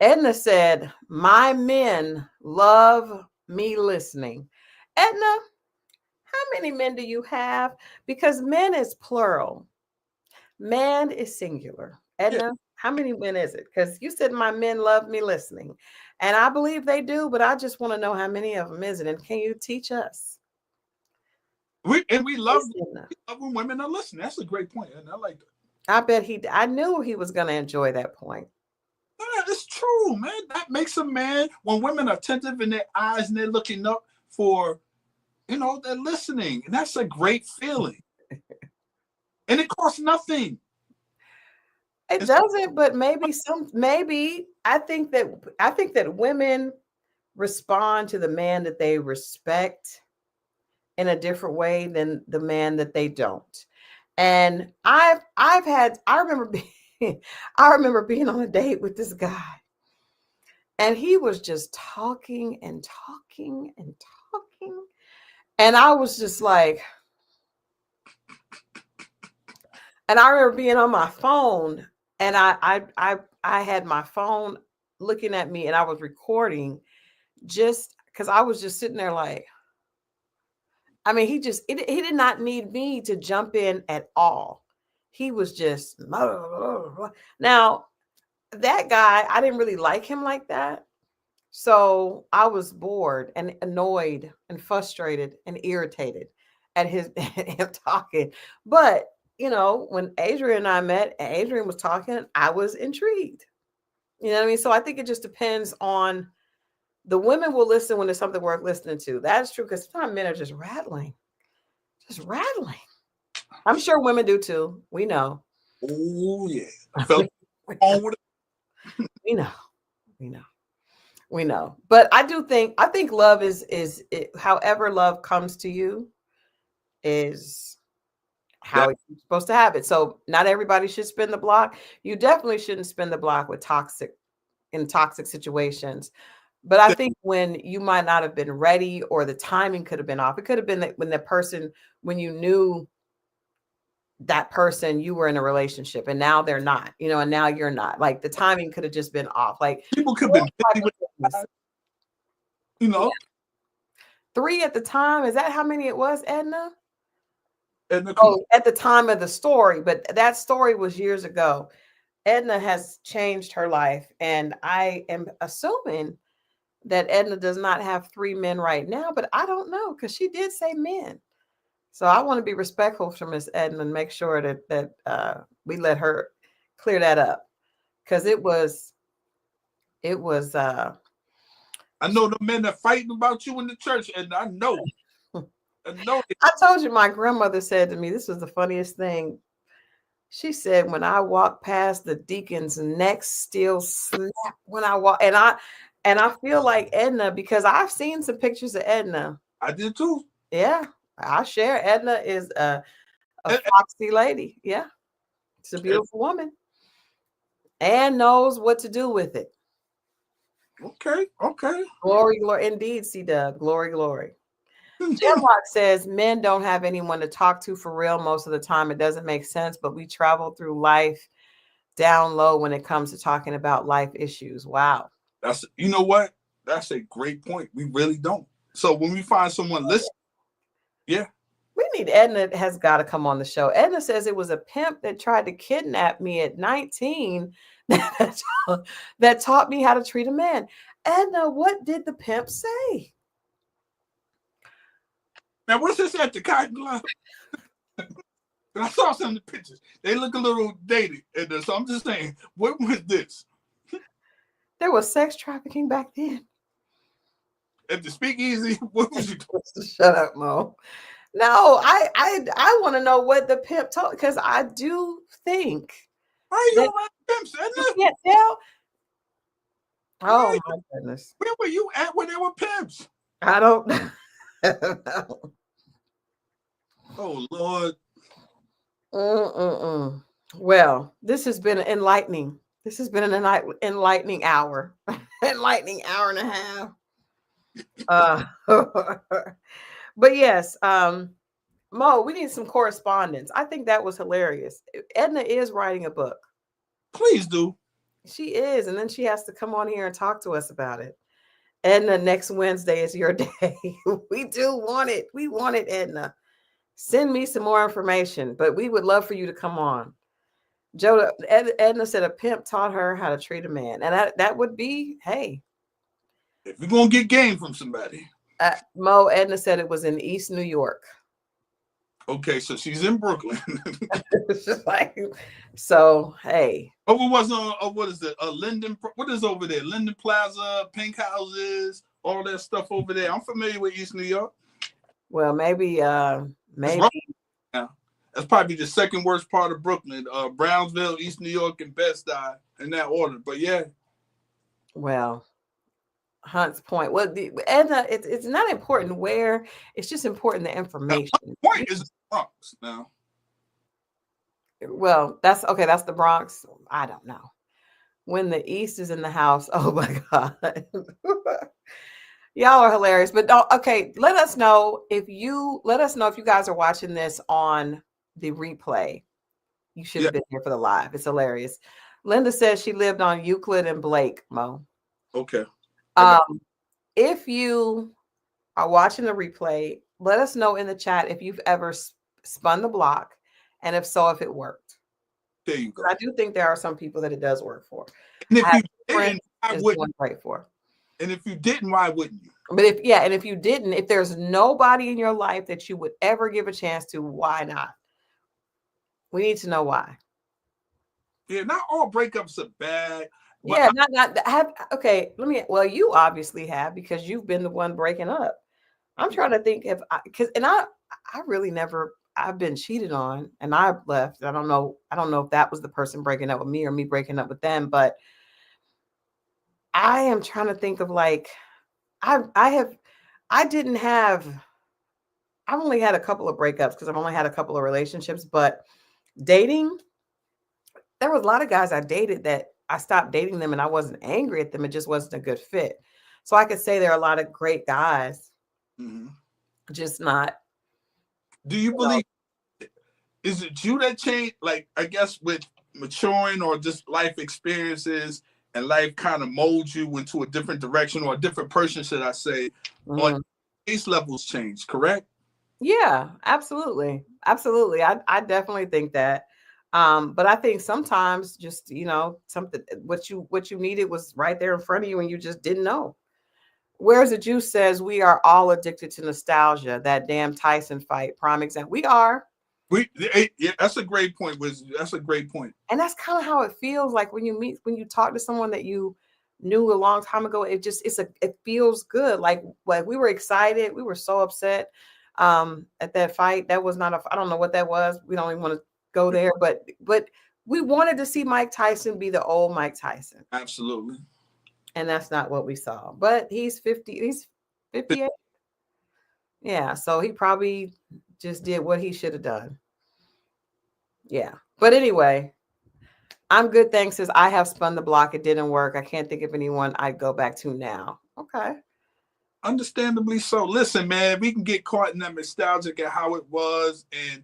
Edna said, my men love me listening. Edna, how many men do you have? Because men is plural. Man is singular. Edna, how many men is it? Because you said my men love me listening. And I believe they do, but I just want to know how many of them is it. And can you teach us? We love when women are listening. That's a great point. And I like that. I knew he was going to enjoy that point. Yeah, it's true, man. That makes a man, when women are attentive in their eyes and they're looking up for, they're listening. And that's a great feeling. And it costs nothing. It doesn't, but maybe I think that women respond to the man that they respect in a different way than the man that they don't. And I remember being on a date with this guy, and he was just talking and talking and talking, and I was just like, and I remember being on my phone, and I had my phone looking at me, and I was recording just because I was just sitting there like, he did not need me to jump in at all. He was just now that guy, I didn't really like him like that. So I was bored and annoyed and frustrated and irritated at him talking. But when Adrian and I met and Adrian was talking, I was intrigued. You know what I mean? So I think it just depends on, the women will listen when there's something worth listening to. That's true, because sometimes men are just rattling. I'm sure women do too. We know. Oh yeah. I felt on with it. We know. But I think love is however love comes to you is how you're supposed to have it. So not everybody should spin the block. You definitely shouldn't spin the block with toxic situations. But I think when you might not have been ready or the timing could have been off. It could have been that when the person, when you knew that person, you were in a relationship and now they're not, and now you're not. Like the timing could have just been off. Like People could have what been type busy of with things? their lives, you Yeah. know. 3 at the time. Is that how many it was, Edna? Edna, come on. Oh, at the time of the story, but that story was years ago. Edna has changed her life, and I am assuming that Edna does not have 3 men right now, but I don't know because she did say men. So I want to be respectful to Miss Edna and make sure that we let her clear that up because it was. I know the men that fighting about you in the church, and I know it. I told you my grandmother said to me, this was the funniest thing. She said, when I walk past the deacon's neck still snap when I walk. And I feel like Edna, because I've seen some pictures of Edna. I did too. Yeah, I share. Edna is a And, foxy lady. Yeah, it's a and, beautiful woman and knows what to do with it. okay. Glory, glory. Indeed, C-Dub. Glory, glory. Gemlock says men don't have anyone to talk to for real most of the time. It doesn't make sense, but we travel through life down low when it comes to talking about life issues. Wow. You know what? That's a great point. We really don't. So when we find someone listening, yeah. We need Edna has got to come on the show. Edna says it was a pimp that tried to kidnap me at 19 that taught me how to treat a man. Edna, what did the pimp say? Now what's this at the Cotton Club? I saw some of the pictures. They look a little dated. And so I'm just saying, what was this? There was sex trafficking back then. At the speakeasy, what was you doing? Shut up, Mo. No, I want to know what the pimp told, because I do think Why are you that around pimps? you can't tell. Oh Why? my goodness. Where were you at when they were pimps? I don't know. Oh Lord. Mm-mm-mm. Well, this has been enlightening. This has been an enlightening hour, enlightening hour and a half. But yes, Mo, we need some correspondence. I think that was hilarious. Edna is writing a book. Please do. She is, and then she has to come on here and talk to us about it. Edna, next Wednesday is your day. We do want it. We want it, Edna. Send me some more information, but we would love for you to come on. Edna said a pimp taught her how to treat a man, and that would be, hey. If you're gonna get game from somebody. Mo, Edna said it was in East New York. Okay, so she's in Brooklyn. It's just like, so hey. Over was on what is it? Linden. What is over there? Linden Plaza, pink houses, all that stuff over there. I'm familiar with East New York. Well, maybe. Yeah. That's probably the second worst part of Brooklyn. Brownsville, East New York, and Bed-Stuy in that order. But yeah. Well, Hunt's Point. Well, Edna, it's not important where. It's just important the information. The point is the Bronx now. Well, that's okay. That's the Bronx. I don't know. When the East is in the house. Oh my God. Y'all are hilarious. But okay, let us know if you guys are watching this on the replay. You should have been here for the live. It's hilarious. Linda says she lived on Euclid and Blake, Mo. Okay. If you are watching the replay, let us know in the chat if you've ever spun the block, and if so, if it worked. There you go. I do think there are some people that it does work for. And if you didn't, I wouldn't. Right for. And if you didn't, why wouldn't you? But if you didn't, if there's nobody in your life that you would ever give a chance to, why not? We need to know why. Yeah, not all breakups are bad. Yeah, not have. Okay, well, you obviously have, because you've been the one breaking up. I'm trying to think I really never. I've been cheated on and I've left. I don't know if that was the person breaking up with me or me breaking up with them, but I am trying to think of like I've only had a couple of breakups because I've only had a couple of relationships, but dating, there was a lot of guys I dated that I stopped dating them and I wasn't angry at them. It just wasn't a good fit. So I could say there are a lot of great guys, Mm-hmm. just not, Do you you know. believe, is it you that changed? Like, I guess with maturing or just life experiences and life kind of molds you into a different direction or a different person, should I say, on Mhm. base levels change, correct? Yeah, absolutely. Absolutely. I definitely think that. But I think sometimes just, something what you needed was right there in front of you and you just didn't know. Where's the Juice says we are all addicted to nostalgia. That damn Tyson fight, prime example. We are. Yeah, that's a great point. That's a great point. And that's kind of how it feels like when you talk to someone that you knew a long time ago. It feels good. Like we were excited. We were so upset at that fight. That was not I don't know what that was. We don't even want to go there, but we wanted to see Mike Tyson be the old Mike Tyson. Absolutely. And that's not what we saw. But he's 58. Yeah, so he probably just did what he should have done. Yeah. But anyway, I'm good, thanks. Says I have spun the block. It didn't work. I can't think of anyone I'd go back to now. Okay. Understandably so. Listen, man, we can get caught in that nostalgic at how it was, and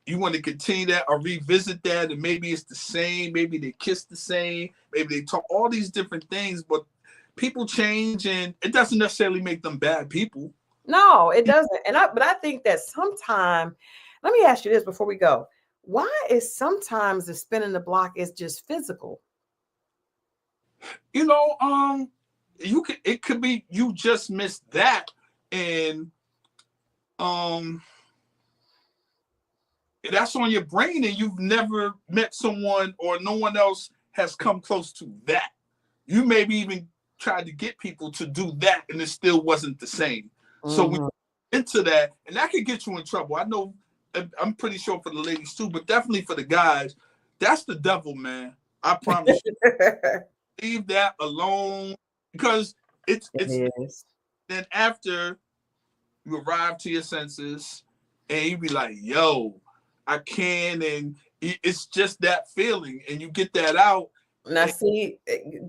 you want to continue that or revisit that, and maybe it's the same, maybe they kiss the same, maybe they talk all these different things, but people change, and it doesn't necessarily make them bad people. No, it doesn't. But I think that sometimes, let me ask you this before we go. Why is sometimes the spinning the block is just physical? You know, it could be you just missed that, and um, that's on your brain, and you've never met someone or no one else has come close to that. You maybe even tried to get people to do that, and it still wasn't the same. So we Mhm. into that, and that could get you in trouble. I know, I'm pretty sure for the ladies too, but definitely for the guys, that's the devil, man. I promise you. Leave that alone, because it's It is. then after you arrive to your senses and you be like, yo, I can, and it's just that feeling, and you get that out. Now, see,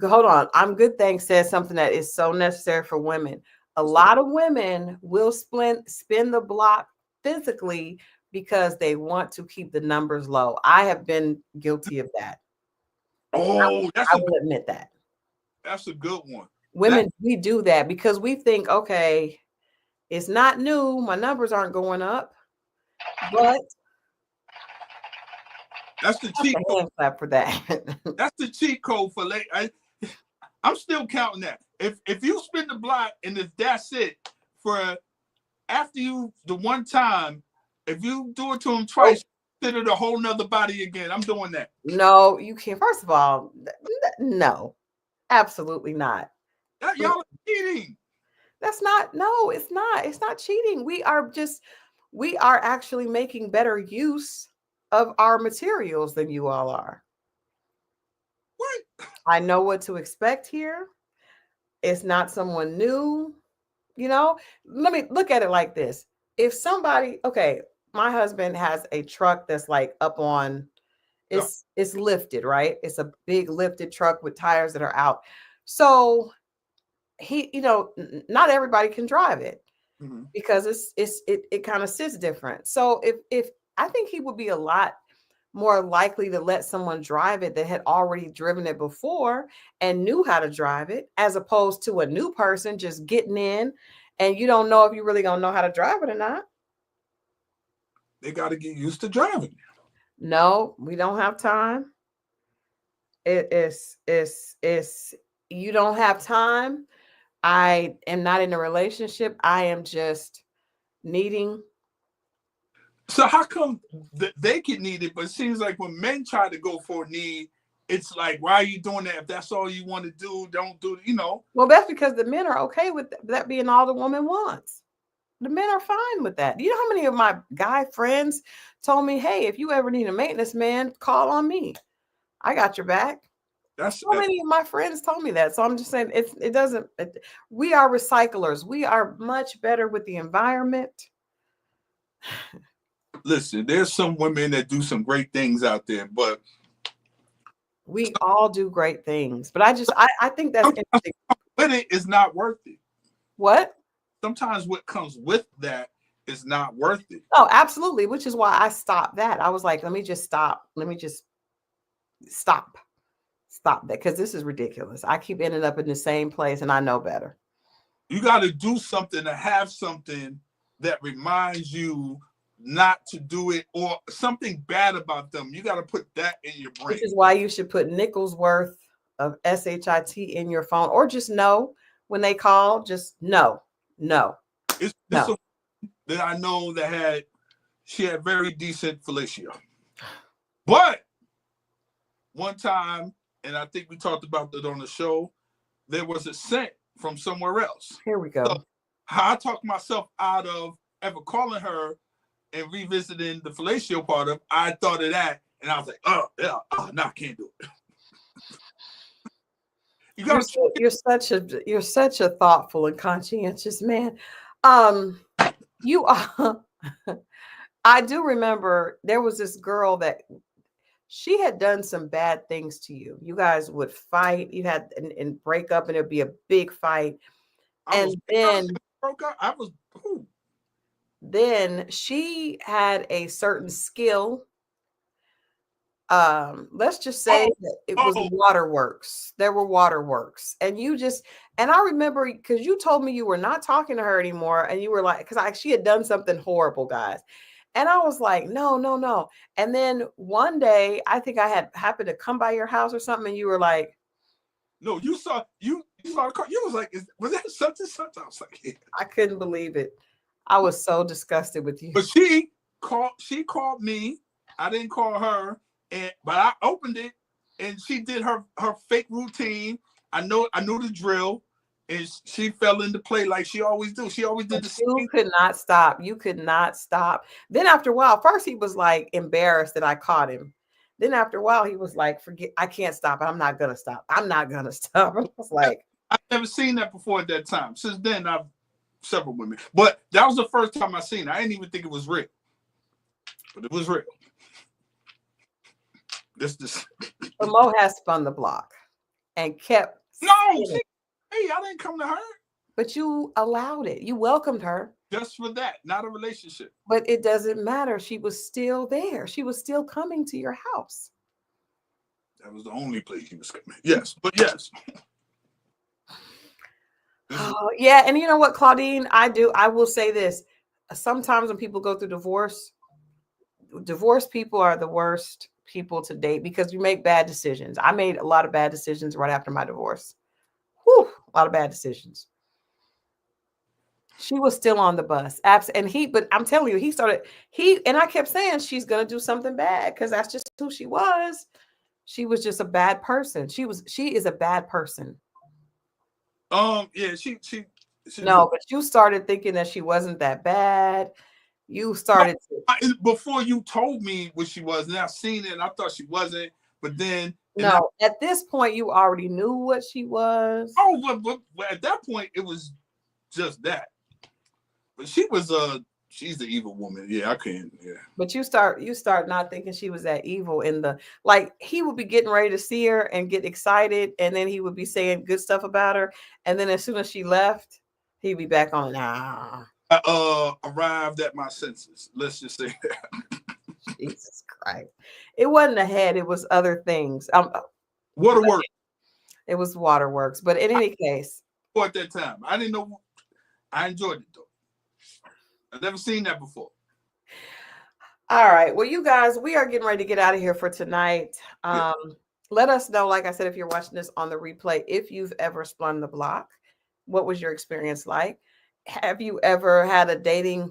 hold on. I'm good. Thanks says something that is so necessary for women. A lot of women will spin the block physically because they want to keep the numbers low. I have been guilty of that. Oh, I will admit that. that's a good one. That Women, we do that because we think, okay, it's not new. My numbers aren't going up, but that's the that's cheat a code. hand clap for that. That's the cheat code for late. I'm still counting that. If you spin the block and if that's it for after you the one time, if you do it to him Oh, twice, consider the whole nother body again. I'm doing that. no, you can't. First of all, no, absolutely not. Y'all are cheating. That's not, no, it's not. It's not cheating. We are actually making better use of our materials than you all are. What? I know what to expect here. It's not someone new, you know? Let me look at it like this. If somebody, okay, my husband has a truck that's like up on, Yeah. it's lifted, right? It's a big lifted truck with tires that are out. So not everybody can drive it Mm-hmm. because it kind of sits different. So if I think he would be a lot more likely to let someone drive it that had already driven it before and knew how to drive it, as opposed to a new person just getting in and you don't know if you really gonna know how to drive it or not. They got to get used to driving. No, we don't have time. It's you don't have time. I am not in a relationship. I am just needing. So how come they can need it, but it seems like when men try to go for a need, it's like, why are you doing that? If that's all you want to do, don't do it. You know, Well, that's because the men are okay with that being all the woman wants. The men are fine with that. Do you know how many of my guy friends told me, "Hey, if you ever need a maintenance man, call on me. I got your back." that's So many of my friends told me that. So I'm just saying, it doesn't. We are recyclers. We are much better with the environment. listen. There's some women that do some great things out there, but We all do great things, but I think that's interesting. with it is not worth it. What? Sometimes what comes with that is not worth it. Oh, absolutely. Which is why I stopped that. I was like, let me just stop. Let me just stop. Stop that because this is ridiculous. I keep ending up in the same place and I know better. You got to do something to have something that reminds you not to do it or something bad about them. You got to put that in your brain. Which is why you should put nickels worth of SHIT in your phone or just know when they call, just no. It's No. that I know that she had very decent fellatio. But one time, and I think we talked about that on the show, there was a scent from somewhere else. Here we go. So how I talked myself out of ever calling her and revisiting the fellatio part of, I thought of that, and I was like, oh, yeah, no, I can't do it. You're such a thoughtful and conscientious man. You are. I do remember there was this girl that she had done some bad things to you. You guys would fight. You had and break up, and it'd be a big fight. And then broke up. I was. Ooh. Then she had a certain skill. Let's just say that it was waterworks. There were waterworks, and I remember because you told me you were not talking to her anymore, and you were like, because she had done something horrible, guys. And I was like, no. And then one day, I think I had happened to come by your house or something, and you were like, no, you saw the car. You was like, was that such and such? I was like, yeah. I couldn't believe it. I was so disgusted with you. But she called me. I didn't call her. But I opened it and she did her fake routine. I knew the drill, and she fell into play like she always do. She always did the same. You could not stop. You could not stop. Then after a while, first he was like embarrassed that I caught him. Then after a while, he was like, "Forget, I can't stop. I'm not gonna stop. I'm not gonna stop." I was like, I've never seen that before at that time. Since then, I've several women, but that was the first time I seen it. I didn't even think it was real, but it was real. This. But Mo has spun the block and kept. No, hey, I didn't come to her. But you allowed it. You welcomed her. Just for that, not a relationship. But it doesn't matter. She was still there. She was still coming to your house. That was the only place she was coming. Yes, but yes. Oh, yeah, and you know what, Claudine? I will say this. Sometimes when people go through divorce people are the worst people to date because you make bad decisions. I made a lot of bad decisions right after my divorce. Whew, a lot of bad decisions. She was still on the bus. But I'm telling you, and I kept saying she's going to do something bad because that's just who she was. She was just a bad person. She is a bad person. Yeah, she no, but you started thinking that she wasn't that bad. You started before you told me what she was, and I seen it and I thought she wasn't, but then at this point you already knew what she was. Oh, but at that point it was just that. But she's the evil woman. Yeah, I can't. Yeah. But you start not thinking she was that evil he would be getting ready to see her and get excited, and then he would be saying good stuff about her, and then as soon as she left, he'd be back on. I arrived at my senses. Let's just say that. Jesus Christ. It wasn't a head, it was other things. Waterworks. It was waterworks. But in any case. At that time. I didn't know. I enjoyed it though. I've never seen that before. All right. Well, you guys, we are getting ready to get out of here for tonight. Let us know, like I said, if you're watching this on the replay, if you've ever spun the block. What was your experience like? Have you ever had a dating?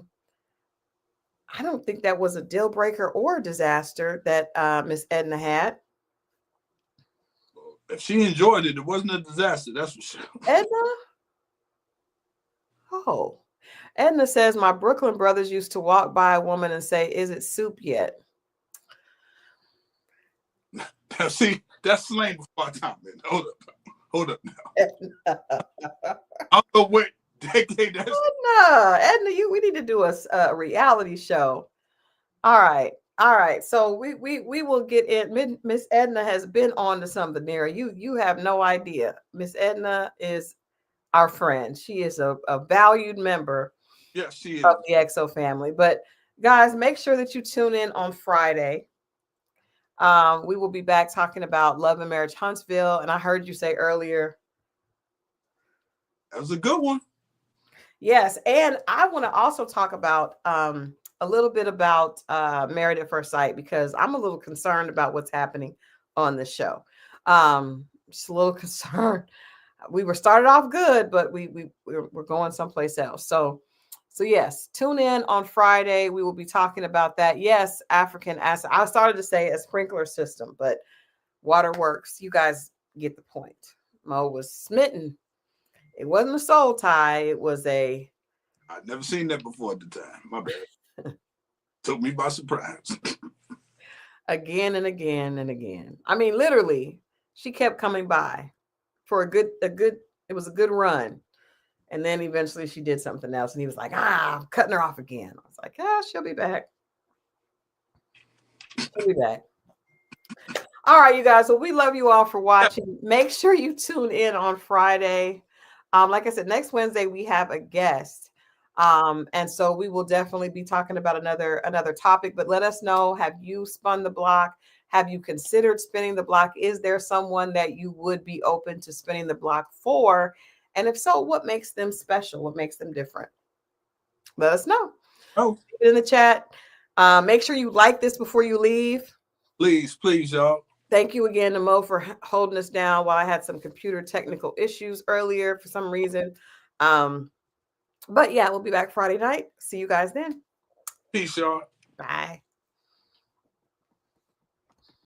I don't think that was a deal breaker or a disaster that Miss Edna had. If she enjoyed it, it wasn't a disaster. That's for sure. Edna? Oh. Edna says, my Brooklyn brothers used to walk by a woman and say, is it soup yet? Now, see, that's slang before our time, man. Hold up now. I don't know what decade that's. Edna, we need to do a reality show. All right. So we will get in. Miss Edna has been on to something there. You have no idea. Miss Edna is our friend. She is a valued member Yes, she of is. the EXO family. But guys, make sure that you tune in on Friday. We will be back talking about Love and Marriage Huntsville. And I heard you say earlier, That was a good one. yes. And I want to also talk about a little bit about Married at First Sight, because I'm a little concerned about what's happening on the show. Just a little concerned. We were started off good, but we're going someplace else. So yes, tune in on Friday. We will be talking about that. Yes, African acid. I started to say a sprinkler system, but waterworks. You guys get the point. Mo was smitten. It wasn't a soul tie. It was a I'd never seen that before at the time. My bad. Took me by surprise. again and again and again. I mean, literally, she kept coming by for a good. It was a good run. And then eventually she did something else. And he was like, I'm cutting her off again. I was like, she'll be back. She'll be back. All right, you guys. Well, we love you all for watching. Make sure you tune in on Friday. Like I said, next Wednesday we have a guest. And so we will definitely be talking about another topic. But let us know, have you spun the block? Have you considered spinning the block? Is there someone that you would be open to spinning the block for? And if so, what makes them special? What makes them different? Let us know. Oh, Put it in the chat. Make sure you like this before you leave. please, please, y'all. Thank you again to Mo for holding us down while I had some computer technical issues earlier for some reason. But yeah, we'll be back Friday night. See you guys then. Peace, y'all. Bye.